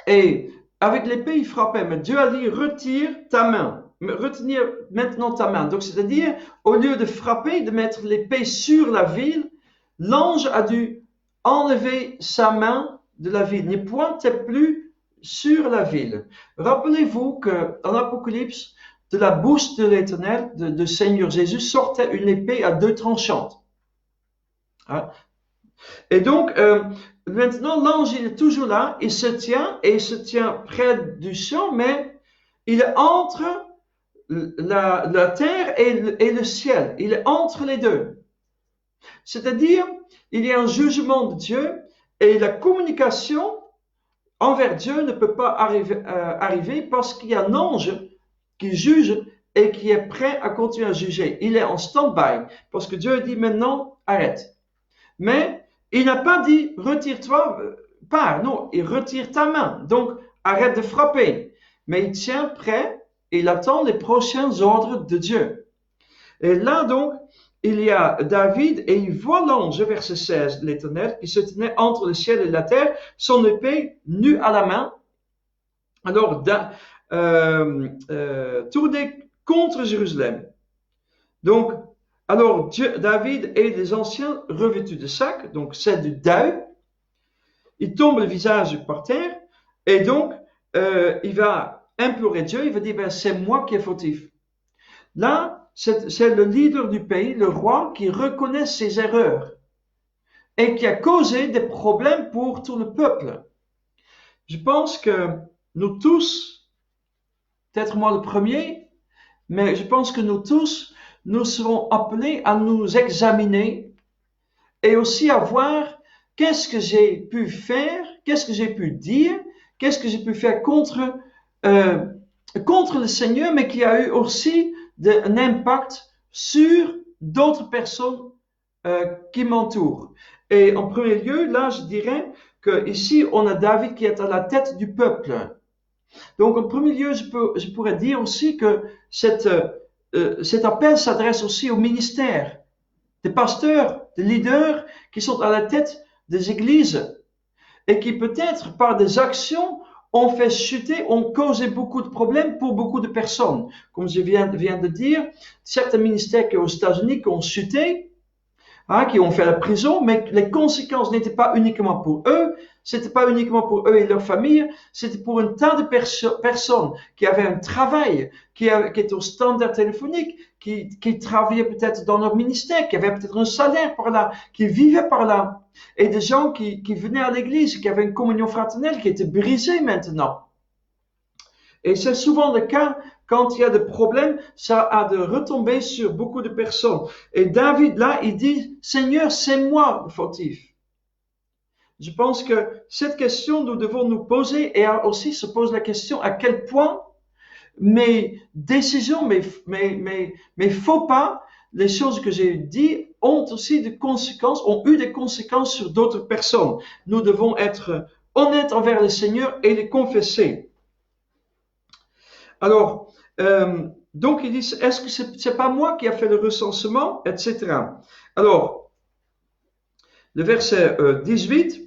Et avec l'épée, il frappait. Mais Dieu a dit, retire ta main. Retenir maintenant ta main. Donc, c'est-à-dire, au lieu de frapper, de mettre l'épée sur la ville, l'ange a dû enlever sa main de la ville. Il ne pointait plus sur la ville. Rappelez-vous qu'en l'Apocalypse, de la bouche de l'Éternel, de Seigneur Jésus, sortait une épée à deux tranchantes. Hein? Et donc, maintenant, l'ange, il est toujours là, il se tient près du champ, mais il est entre la terre et le ciel. Il est entre les deux. C'est-à-dire, il y a un jugement de Dieu, et la communication envers Dieu ne peut pas arriver parce qu'il y a un ange qui juge et qui est prêt à continuer à juger. Il est en stand-by parce que Dieu dit maintenant, arrête. Mais il n'a pas dit, retire-toi, pars. Non, il retire ta main. Donc, arrête de frapper. Mais il tient prêt et il attend les prochains ordres de Dieu. Et là, donc, il y a David et il voit l'ange, verset 16, de l'Éternel, qui se tenait entre le ciel et la terre, son épée nue à la main. Alors, tourné contre Jérusalem. Donc, alors David et les anciens revêtus de sac, donc c'est du deuil. Il tombe le visage par terre et donc il va implorer Dieu. Il va dire, ben, c'est moi qui est fautif. Là, c'est le leader du pays, le roi, qui reconnaît ses erreurs et qui a causé des problèmes pour tout le peuple. Je pense que nous tous, peut-être moi le premier, mais je pense que nous tous, nous serons appelés à nous examiner et aussi à voir qu'est-ce que j'ai pu faire, qu'est-ce que j'ai pu dire, qu'est-ce que j'ai pu faire contre le Seigneur, mais qui a eu aussi un impact sur d'autres personnes qui m'entourent. Et en premier lieu, là, je dirais que ici, on a David qui est à la tête du peuple. Donc, en premier lieu, je pourrais dire aussi que cet appel s'adresse aussi au ministère, des pasteurs, des leaders qui sont à la tête des églises et qui peut-être par des actions ont fait chuter, ont causé beaucoup de problèmes pour beaucoup de personnes. Comme je viens de dire, certains ministères aux États-Unis qui ont chuté, qui ont fait la prison, mais les conséquences n'étaient pas uniquement pour eux, c'était pas uniquement pour eux et leur famille, c'était pour un tas de personnes qui avaient un travail, qui étaient au standard téléphonique, qui travaillaient peut-être dans leur ministère, qui avaient peut-être un salaire par là, qui vivaient par là, et des gens qui venaient à l'église, qui avaient une communion fraternelle qui était brisée maintenant. Et c'est souvent le cas quand il y a des problèmes, ça a de retomber sur beaucoup de personnes. Et David, là, il dit, Seigneur, c'est moi le fautif. Je pense que cette question, nous devons nous poser et aussi se pose la question à quel point mes décisions, mes faux pas, les choses que j'ai dit ont aussi des conséquences, ont eu des conséquences sur d'autres personnes. Nous devons être honnêtes envers le Seigneur et les confesser. Alors, donc il dit, est-ce que c'est pas moi qui a fait le recensement, etc. Alors, le verset 18,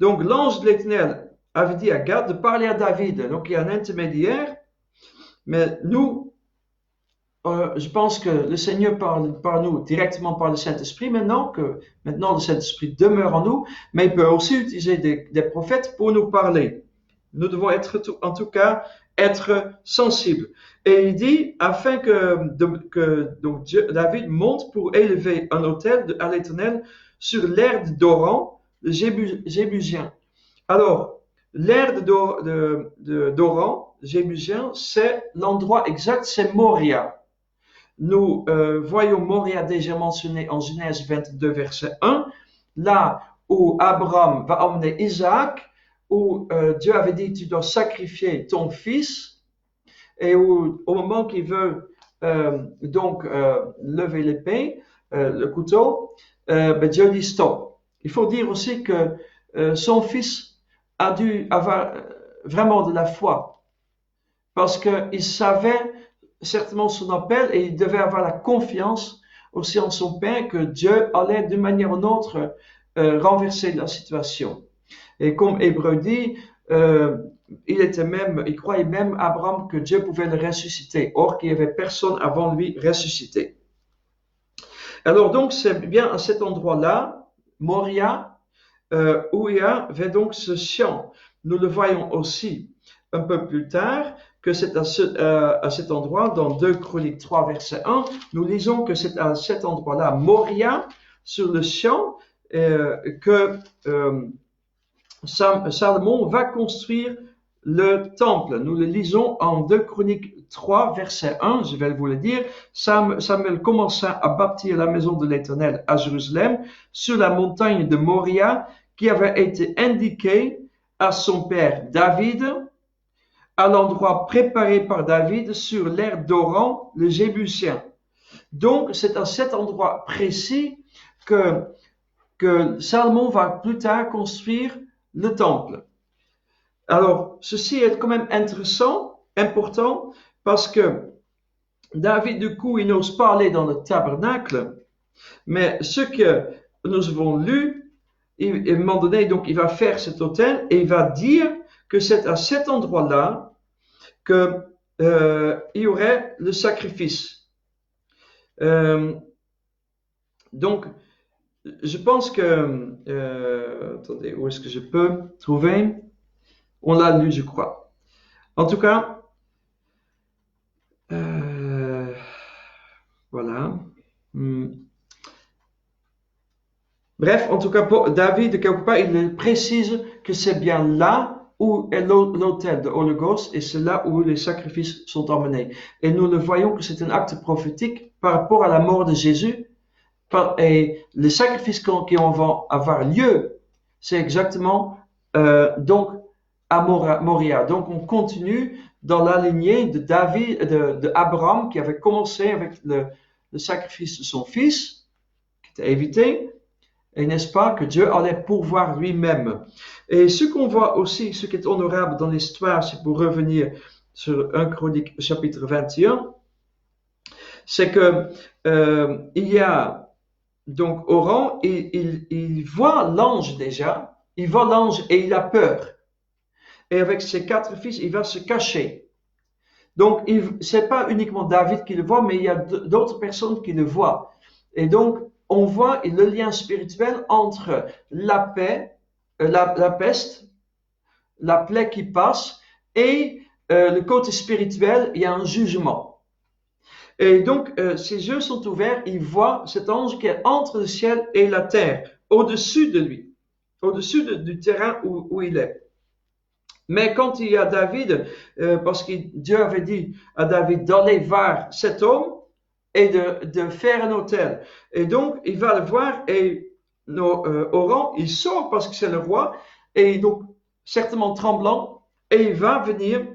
donc l'ange de l'Éternel avait dit à Gad de parler à David. Donc il y a un intermédiaire, mais nous, je pense que le Seigneur parle par nous directement par le Saint-Esprit maintenant le Saint-Esprit demeure en nous, mais il peut aussi utiliser des prophètes pour nous parler. Nous devons être, en tout cas, être sensibles. Et il dit, afin donc David monte pour élever un autel à l'Éternel sur l'aire de Doran, le Jébusien. Alors, l'aire de Doran, Jébusien, c'est l'endroit exact, c'est Moria. Nous voyons Moria déjà mentionné en Genèse 22, verset 1, là où Abraham va emmener Isaac, où Dieu avait dit, tu dois sacrifier ton fils, et où, au moment qu'il veut lever l'épée, le couteau, Dieu dit stop. Il faut dire aussi que son fils a dû avoir vraiment de la foi, parce qu'il savait certainement son appel et il devait avoir la confiance aussi en son Père que Dieu allait d'une manière ou d'une autre renverser la situation. Et comme Hébreu dit, il croyait même Abraham que Dieu pouvait le ressusciter, or qu'il n'y avait personne avant lui ressuscité. Alors donc c'est bien à cet endroit-là, Moria, où il y avait donc ce champ. Nous le voyons aussi un peu plus tard, que c'est à cet endroit, dans 2 Chroniques 3, verset 1, nous lisons que c'est à cet endroit-là, Moria, sur le champ, que Salomon va construire le temple. Nous le lisons en 2 Chroniques 3, verset 1, je vais vous le dire. Samuel commença à bâtir la maison de l'Éternel à Jérusalem, sur la montagne de Moria, qui avait été indiquée à son père David, à l'endroit préparé par David sur l'aire d'Oran, le Jébusien. Donc, c'est à cet endroit précis que Salomon va plus tard construire le temple. Alors, ceci est quand même intéressant, important, parce que David, du coup, il n'ose pas aller dans le tabernacle, mais ce que nous avons lu, à un moment donné, donc, il va faire cet autel et il va dire que c'est à cet endroit-là que il y aurait le sacrifice. Donc, je pense que attendez, où est-ce que je peux trouver? On l'a lu, je crois. En tout cas, voilà. Bref, en tout cas, David, quelque part, il précise que c'est bien là où est l'autel de Holocauste et c'est là où les sacrifices sont emmenés. Et nous le voyons que c'est un acte prophétique par rapport à la mort de Jésus. Et les sacrifices qui vont avoir lieu, c'est exactement donc à Moria. Donc on continue dans la lignée de Abraham qui avait commencé avec le sacrifice de son fils, qui était évité. Et n'est-ce pas que Dieu allait pourvoir lui-même. Et ce qu'on voit aussi, ce qui est honorable dans l'histoire, c'est pour revenir sur 1 Chronique chapitre 21, c'est que il y a donc Oran, il voit l'ange déjà, il voit l'ange et il a peur. et avec ses 4 fils, il va se cacher. Donc, c'est pas uniquement David qui le voit, mais il y a d'autres personnes qui le voient. Et donc, on voit le lien spirituel entre la paix, la peste, la plaie qui passe, et le côté spirituel, il y a un jugement. Et donc, ses yeux sont ouverts, il voit cet ange qui est entre le ciel et la terre, au-dessus de lui, au-dessus du terrain où il est. Mais quand il y a David, parce que Dieu avait dit à David d'aller vers cet homme et de faire un autel. Et donc, il va le voir et Oran, il sort parce que c'est le roi, et donc, certainement tremblant, et il va venir,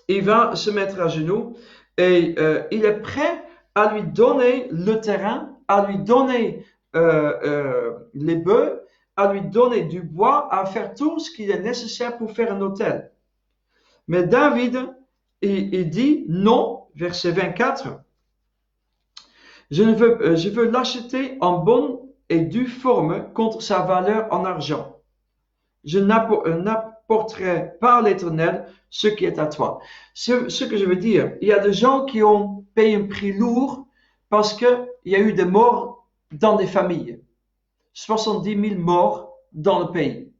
il va se mettre à genoux, et il est prêt à lui donner le terrain, à lui donner les bœufs, à lui donner du bois, à faire tout ce qu'il est nécessaire pour faire un autel. Mais David, il dit non, verset 24, je veux l'acheter en bonne et due forme contre sa valeur en argent. Je n'apporterai pas à l'Éternel ce qui est à toi. Ce que je veux dire, il y a des gens qui ont payé un prix lourd parce qu'il y a eu des morts dans des familles. 70 000 morts dans le pays.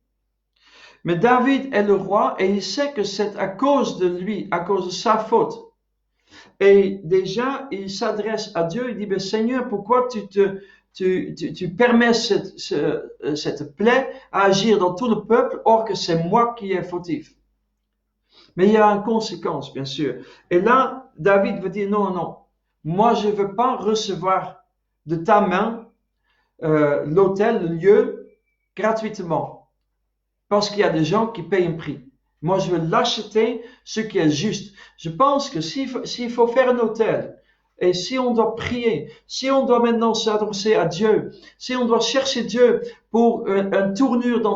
Mais David est le roi et il sait que c'est à cause de lui, à cause de sa faute. Et déjà, il s'adresse à Dieu, il dit, ben, Seigneur, pourquoi tu permets cette plaie à agir dans tout le peuple, or que c'est moi qui est fautif. Mais il y a une conséquence, bien sûr. Et là, David veut dire, non, non, moi je ne veux pas recevoir de ta main l'autel, le lieu, gratuitement. Parce qu'il y a des gens qui payent un prix. Moi, je veux l'acheter, ce qui est juste. Je pense que s'il faut faire un autel, et si on doit prier, si on doit maintenant s'adresser à Dieu, si on doit chercher Dieu pour une tournure dans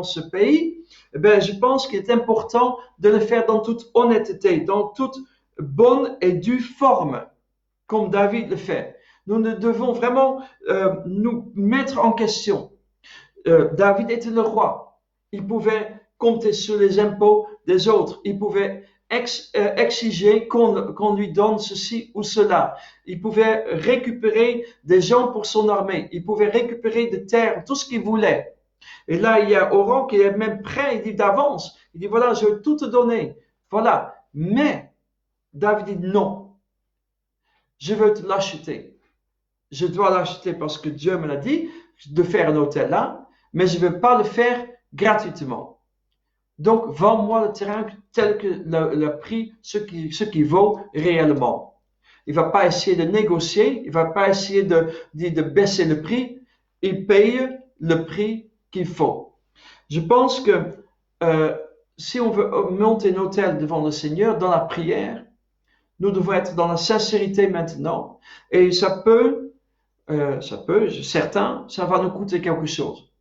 ce pays, eh bien, je pense qu'il est important de le faire dans toute honnêteté, dans toute bonne et due forme, comme David le fait. Nous devons vraiment nous mettre en question. David était le roi. Il pouvait compter sur les impôts des autres. Il pouvait exiger qu'on lui donne ceci ou cela. Il pouvait récupérer des gens pour son armée. Il pouvait récupérer des terres, tout ce qu'il voulait. Et là, il y a Oran qui est même prêt, il dit d'avance. Il dit, voilà, je vais tout te donner. Voilà. Mais David dit non. Je veux te l'acheter. Je dois l'acheter parce que Dieu me l'a dit de faire un autel là, mais je ne veux pas le faire gratuitement. Donc, vends-moi le terrain tel que le prix, ce qui vaut réellement. Il ne va pas essayer de négocier, il ne va pas essayer de baisser le prix, il paye le prix qu'il faut. Je pense que si on veut monter un autel devant le Seigneur dans la prière, nous devons être dans la sincérité maintenant. Et ça peut, certains, ça va nous coûter quelque chose.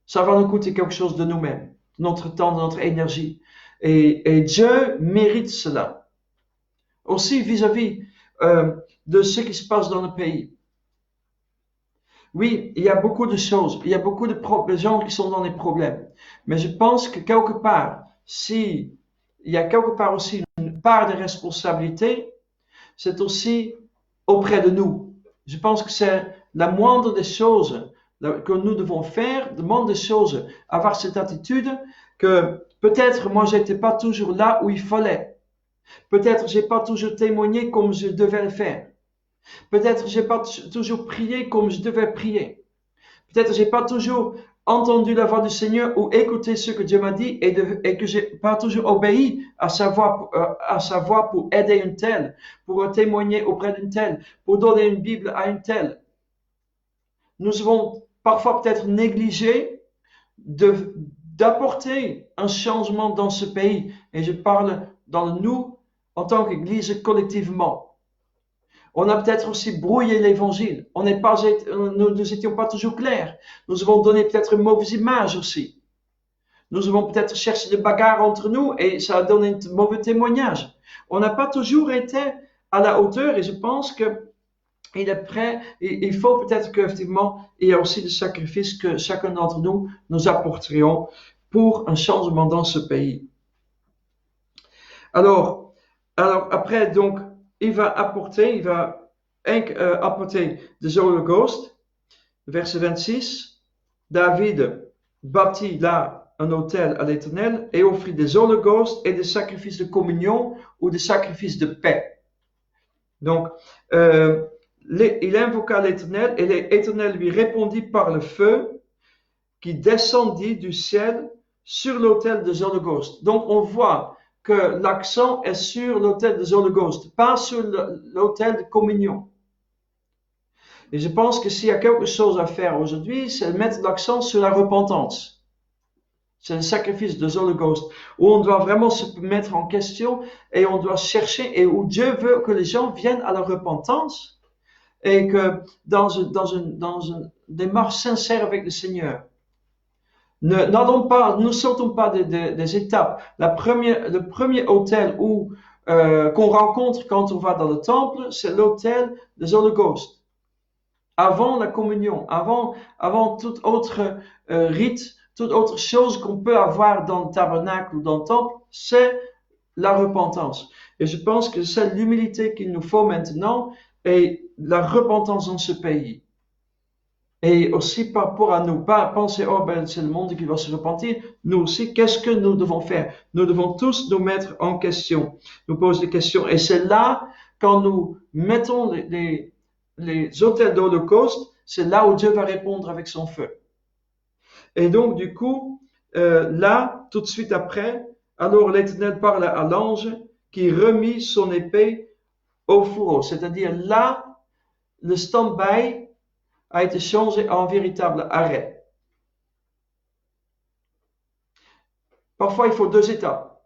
Ça va nous coûter quelque chose de nous-mêmes, de notre temps, de notre énergie. Et Dieu mérite cela. Aussi vis-à-vis de ce qui se passe dans le pays. Oui, il y a beaucoup de choses, il y a beaucoup de gens qui sont dans des problèmes. Mais je pense que quelque part, il y a quelque part aussi une part de responsabilité, c'est aussi auprès de nous. Je pense que c'est la moindre des choses que nous devons faire, la moindre des choses, avoir cette attitude que peut-être moi j'étais pas toujours là où il fallait. Peut-être j'ai pas toujours témoigné comme je devais le faire. Peut-être j'ai pas toujours prié comme je devais prier. Peut-être j'ai pas toujours entendu la voix du Seigneur ou écouté ce que Dieu m'a dit et que j'ai pas toujours obéi à sa voix pour aider une telle, pour témoigner auprès d'une telle, pour donner une Bible à une telle. Nous avons parfois peut-être négligé d'apporter un changement dans ce pays. Et je parle dans le nous en tant qu'Église collectivement. On a peut-être aussi brouillé l'évangile. Nous n'étions pas toujours clairs. Nous avons donné peut-être une mauvaise image aussi. Nous avons peut-être cherché des bagarres entre nous et ça a donné un mauvais témoignage. On n'a pas toujours été à la hauteur et je pense que il est prêt, il faut peut-être qu'effectivement, il y a aussi des sacrifices que chacun d'entre nous apporterions pour un changement dans ce pays. Alors après, donc, il va apporter des holocaustes. Verset 26, David bâtit là un autel à l'Éternel et offrit des holocaustes et des sacrifices de communion ou des sacrifices de paix. Donc, il invoqua l'Éternel et l'Éternel lui répondit par le feu qui descendit du ciel sur l'autel des holocaustes. Donc, on voit que l'accent est sur l'autel des holocaustes, pas sur l'autel de communion. Et je pense que s'il y a quelque chose à faire aujourd'hui, c'est de mettre l'accent sur la repentance. C'est le sacrifice des holocaustes, où on doit vraiment se mettre en question et on doit chercher, et où Dieu veut que les gens viennent à la repentance et que dans une démarche sincère avec le Seigneur. Ne sautons pas des étapes. Le premier autel qu'on rencontre quand on va dans le temple, c'est l'autel des holocaustes. Avant la communion, avant toute autre rite, toute autre chose qu'on peut avoir dans le tabernacle ou dans le temple, c'est la repentance. Et je pense que c'est l'humilité qu'il nous faut maintenant et la repentance dans ce pays. Et aussi par rapport à nous, pas penser, c'est le monde qui va se repentir. Nous aussi, qu'est-ce que nous devons faire? Nous devons tous nous mettre en question, nous poser des questions. Et c'est là, quand nous mettons les autels d'Holocauste, c'est là où Dieu va répondre avec son feu. Et donc, du coup, là, tout de suite après, alors l'Éternel parle à l'ange qui remit son épée au fourreau. C'est-à-dire là, le stand-by a été changé en véritable arrêt. Parfois, il faut 2 étapes.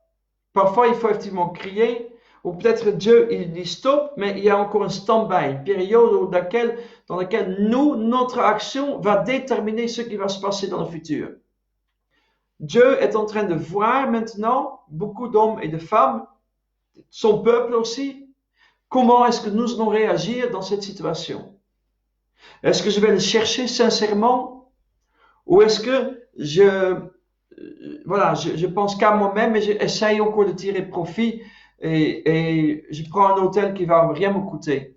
Parfois, il faut effectivement crier, ou peut-être Dieu, il dit stop, mais il y a encore un stand-by, une période dans laquelle notre action va déterminer ce qui va se passer dans le futur. Dieu est en train de voir maintenant beaucoup d'hommes et de femmes, son peuple aussi, comment est-ce que nous allons réagir dans cette situation. Est-ce que je vais le chercher sincèrement ou est-ce que je pense qu'à moi-même et j'essaye encore de tirer profit et je prends un hôtel qui va rien me coûter.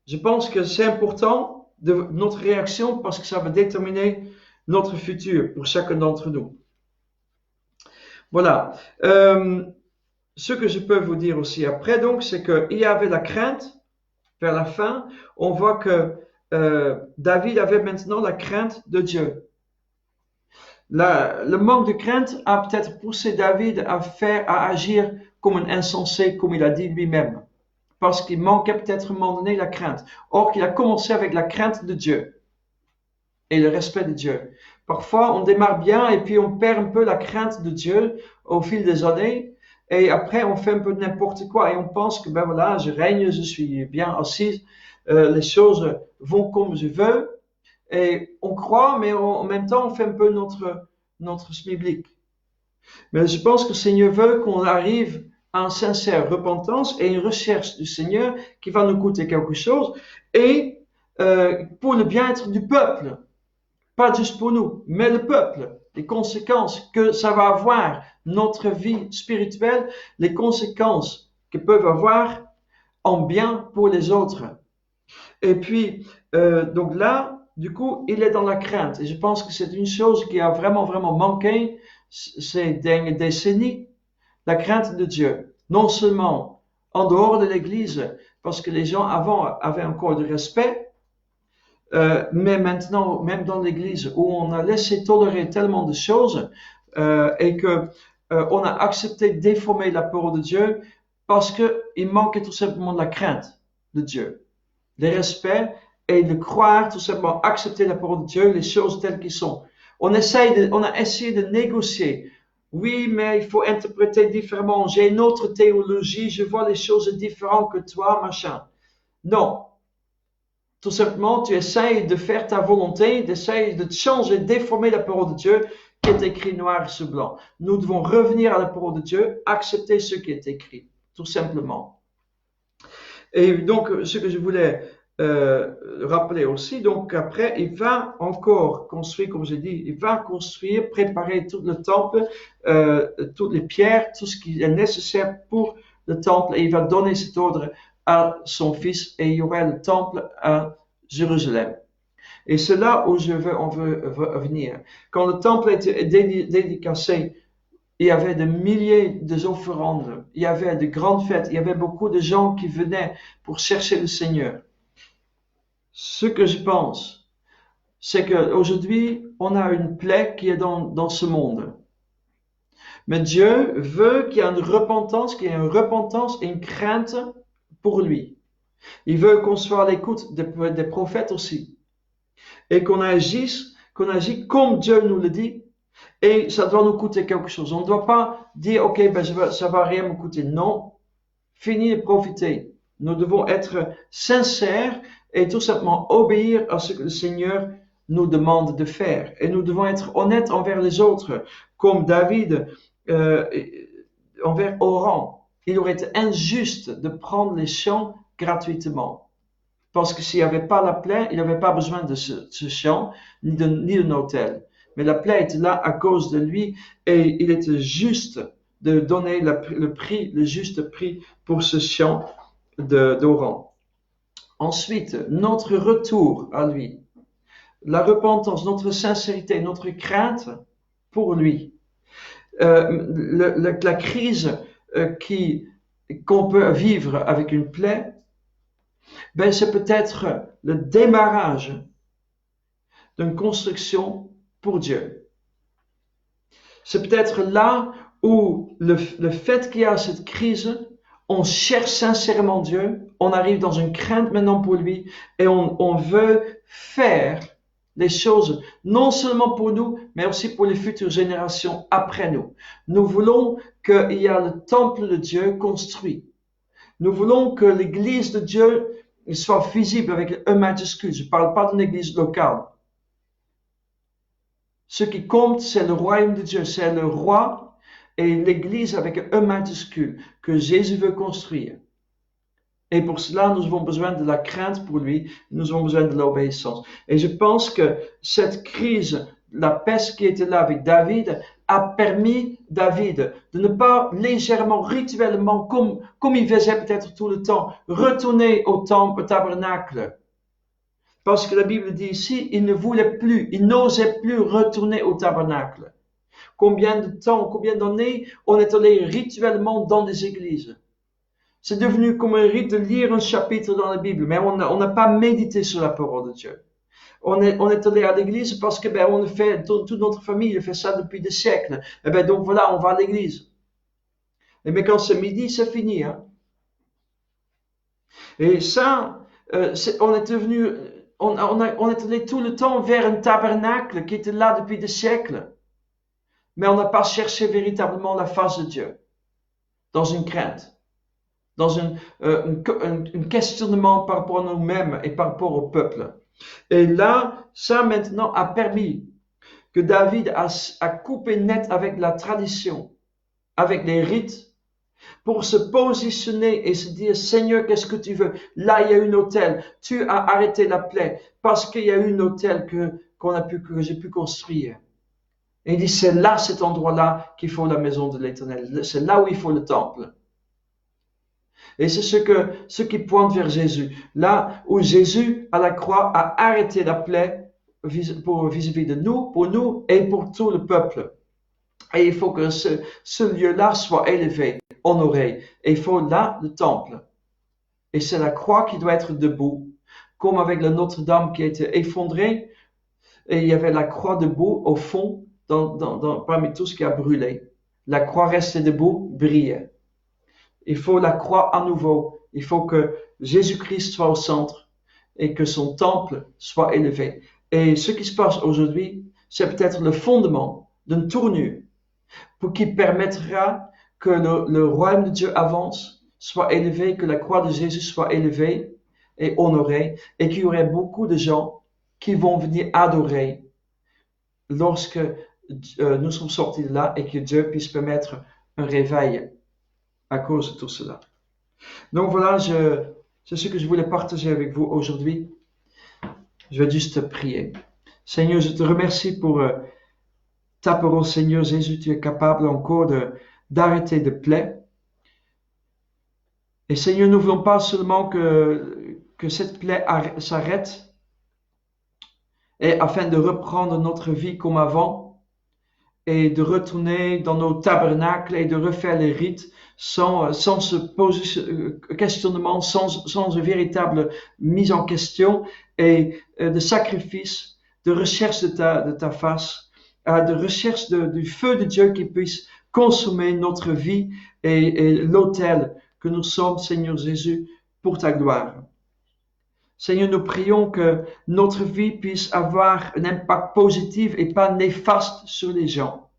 Je pense que c'est important de notre réaction parce que ça va déterminer notre futur pour chacun d'entre nous. Voilà. Ce que je peux vous dire aussi après, donc, c'est qu'il y avait la crainte. Vers la fin, on voit que David avait maintenant la crainte de Dieu. Le manque de crainte a peut-être poussé David à agir comme un insensé, comme il a dit lui-même. Parce qu'il manquait peut-être à un moment donné la crainte. Or qu'il a commencé avec la crainte de Dieu et le respect de Dieu. Parfois, on démarre bien et puis on perd un peu la crainte de Dieu au fil des années. Et après, on fait un peu n'importe quoi et on pense que je règne, je suis bien assis, les choses vont comme je veux. Et on croit, mais en même temps, on fait un peu notre schmilblick. Mais je pense que le Seigneur veut qu'on arrive à une sincère repentance et une recherche du Seigneur qui va nous coûter quelque chose et pour le bien-être du peuple. Pas juste pour nous, mais le peuple. Les conséquences que ça va avoir, notre vie spirituelle, les conséquences que peuvent avoir en bien pour les autres. Et puis, donc là, du coup, il est dans la crainte. Et je pense que c'est une chose qui a vraiment, vraiment manqué ces dernières décennies, la crainte de Dieu. Non seulement en dehors de l'Église, parce que les gens avant avaient encore du respect, mais maintenant, même dans l'Église, où on a laissé tolérer tellement de choses et que on a accepté de déformer la parole de Dieu parce qu'il manquait tout simplement de la crainte de Dieu, le respect et de croire tout simplement, accepter la parole de Dieu, les choses telles qu'elles sont. On a essayé de négocier. Oui, mais il faut interpréter différemment. J'ai une autre théologie, je vois les choses différentes que toi, machin. Non. Tout simplement, tu essayes de faire ta volonté, d'essayer de changer, déformer la parole de Dieu qui est écrit noir sur blanc. Nous devons revenir à la parole de Dieu, accepter ce qui est écrit, tout simplement. Et donc, ce que je voulais rappeler aussi. Donc après, il va encore construire, comme j'ai dit, il va construire, préparer tout le temple, toutes les pierres, tout ce qui est nécessaire pour le temple, et il va donner cet ordre à son fils, et il y aura le temple à Jérusalem. Et c'est là où on veut venir. Quand le temple était dédicacé, il y avait des milliers d'offrandes, il y avait de grandes fêtes, il y avait beaucoup de gens qui venaient pour chercher le Seigneur. Ce que je pense, c'est qu'aujourd'hui, on a une plaie qui est dans ce monde. Mais Dieu veut qu'il y ait une repentance, et une crainte pour lui. Il veut qu'on soit à l'écoute des prophètes aussi. Et qu'on agisse comme Dieu nous le dit. Et ça doit nous coûter quelque chose. On ne doit pas dire, ok, ça va rien me coûter. Non. Fini de profiter. Nous devons être sincères et tout simplement obéir à ce que le Seigneur nous demande de faire. Et nous devons être honnêtes envers les autres, comme David envers Oran. Il aurait été injuste de prendre les champs gratuitement. Parce que s'il n'y avait pas la plaie, il n'avait pas besoin de ce champ, ni d'un hôtel. Mais la plaie était là à cause de lui, et il était juste de donner le juste prix pour ce champ d'Oran. Ensuite, notre retour à lui, la repentance, notre sincérité, notre crainte pour lui, la crise qu'on peut vivre avec une plaie, c'est peut-être le démarrage d'une construction pour Dieu. C'est peut-être là où le fait qu'il y a cette crise, on cherche sincèrement Dieu, on arrive dans une crainte maintenant pour lui, et on veut faire les choses, non seulement pour nous, mais aussi pour les futures générations après nous. Nous voulons qu'il y ait le temple de Dieu construit. Nous voulons que l'église de Dieu soit visible avec un majuscule. Je ne parle pas d'une église locale. Ce qui compte, c'est le royaume de Dieu, c'est le roi et l'église avec un majuscule que Jésus veut construire. Et pour cela, nous avons besoin de la crainte pour lui, nous avons besoin de l'obéissance. Et je pense que cette crise, la peste qui était là avec David, a permis David de ne pas légèrement, rituellement, comme il faisait peut-être tout le temps, retourner au temple, au tabernacle. Parce que la Bible dit ici, il n'osait plus retourner au tabernacle. Combien de temps, combien d'années on est allé rituellement dans des églises? C'est devenu comme un rite de lire un chapitre dans la Bible, mais on n'a pas médité sur la parole de Dieu. On est allé à l'église parce que on le fait, toute notre famille fait ça depuis des siècles. Et donc voilà, on va à l'église. Mais quand c'est midi, c'est fini. Hein? Et ça, on est devenu, on est allé tout le temps vers un tabernacle qui était là depuis des siècles. Mais on n'a pas cherché véritablement la face de Dieu. Dans une crainte. Dans un questionnement par rapport à nous-mêmes et par rapport au peuple. Et là, ça maintenant a permis que David a coupé net avec la tradition, avec les rites, pour se positionner et se dire, Seigneur, qu'est-ce que tu veux? Là, il y a une autel. Tu as arrêté la plaie parce qu'il y a une autel que j'ai pu construire. Et il dit, c'est là, cet endroit-là, qu'il faut la maison de l'Éternel. C'est là où il faut le temple. Et c'est ce qui pointe vers Jésus. Là où Jésus, à la croix, a arrêté la plaie vis-à-vis de nous, pour nous et pour tout le peuple. Et il faut que ce lieu-là soit élevé, honoré. Et il faut là le temple. Et c'est la croix qui doit être debout, comme avec la Notre-Dame qui a été effondrée. Et il y avait la croix debout au fond, parmi tout ce qui a brûlé. La croix restait debout, brillait. Il faut la croix à nouveau. Il faut que Jésus-Christ soit au centre et que son temple soit élevé. Et ce qui se passe aujourd'hui, c'est peut-être le fondement d'une tournure qui permettra que le royaume de Dieu avance, soit élevé, que la croix de Jésus soit élevée et honorée, et qu'il y aurait beaucoup de gens qui vont venir adorer lorsque nous sommes sortis de là et que Dieu puisse permettre un réveil à cause de tout cela. Donc voilà, C'est ce que je voulais partager avec vous aujourd'hui. Je vais juste prier. Seigneur, je te remercie pour ta parole, Seigneur Jésus. Tu es capable encore d'arrêter de plaie. Et Seigneur, nous ne voulons pas seulement que cette plaie s'arrête, et afin de reprendre notre vie comme avant, et de retourner dans nos tabernacles et de refaire les rites sans se poser questionnement, sans une véritable mise en question et de sacrifice, de recherche de ta face, de recherche du feu de Dieu qui puisse consommer notre vie et l'autel que nous sommes, Seigneur Jésus, pour ta gloire. Seigneur, nous prions que notre vie puisse avoir un impact positif et pas néfaste sur les gens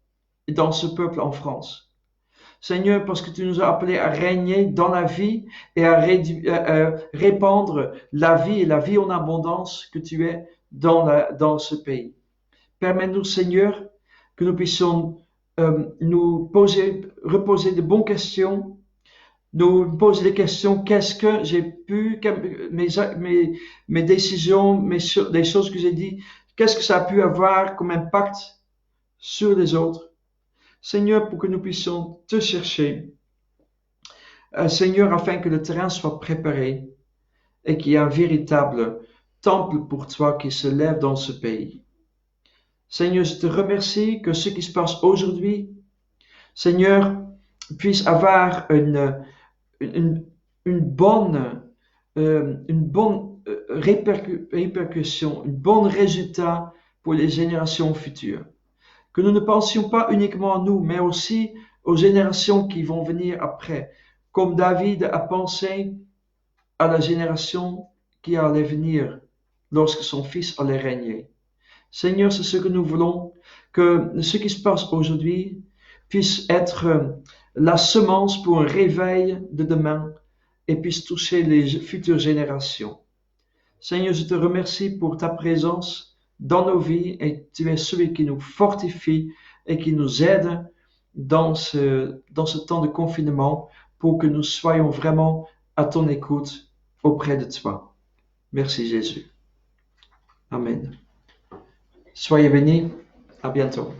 et dans ce peuple en France. Seigneur, parce que tu nous as appelés à régner dans la vie et à répandre la vie et la vie en abondance que tu es dans ce pays. Permets-nous, Seigneur, que nous puissions reposer de bonnes questions, nous poser des questions, qu'est-ce que j'ai pu, mes décisions, les choses que j'ai dit, qu'est-ce que ça a pu avoir comme impact sur les autres. Seigneur, pour que nous puissions te chercher, Seigneur, afin que le terrain soit préparé et qu'il y ait un véritable temple pour toi qui se lève dans ce pays. Seigneur, je te remercie que ce qui se passe aujourd'hui, Seigneur, puisse avoir une bonne répercussion, un bon résultat pour les générations futures. Que nous ne pensions pas uniquement à nous, mais aussi aux générations qui vont venir après, comme David a pensé à la génération qui allait venir lorsque son fils allait régner. Seigneur, c'est ce que nous voulons, que ce qui se passe aujourd'hui puisse être la semence pour un réveil de demain et puisse toucher les futures générations. Seigneur, je te remercie pour ta présence dans nos vies et tu es celui qui nous fortifie et qui nous aide dans ce temps de confinement pour que nous soyons vraiment à ton écoute auprès de toi. Merci Jésus. Amen. Soyez bénis. À bientôt.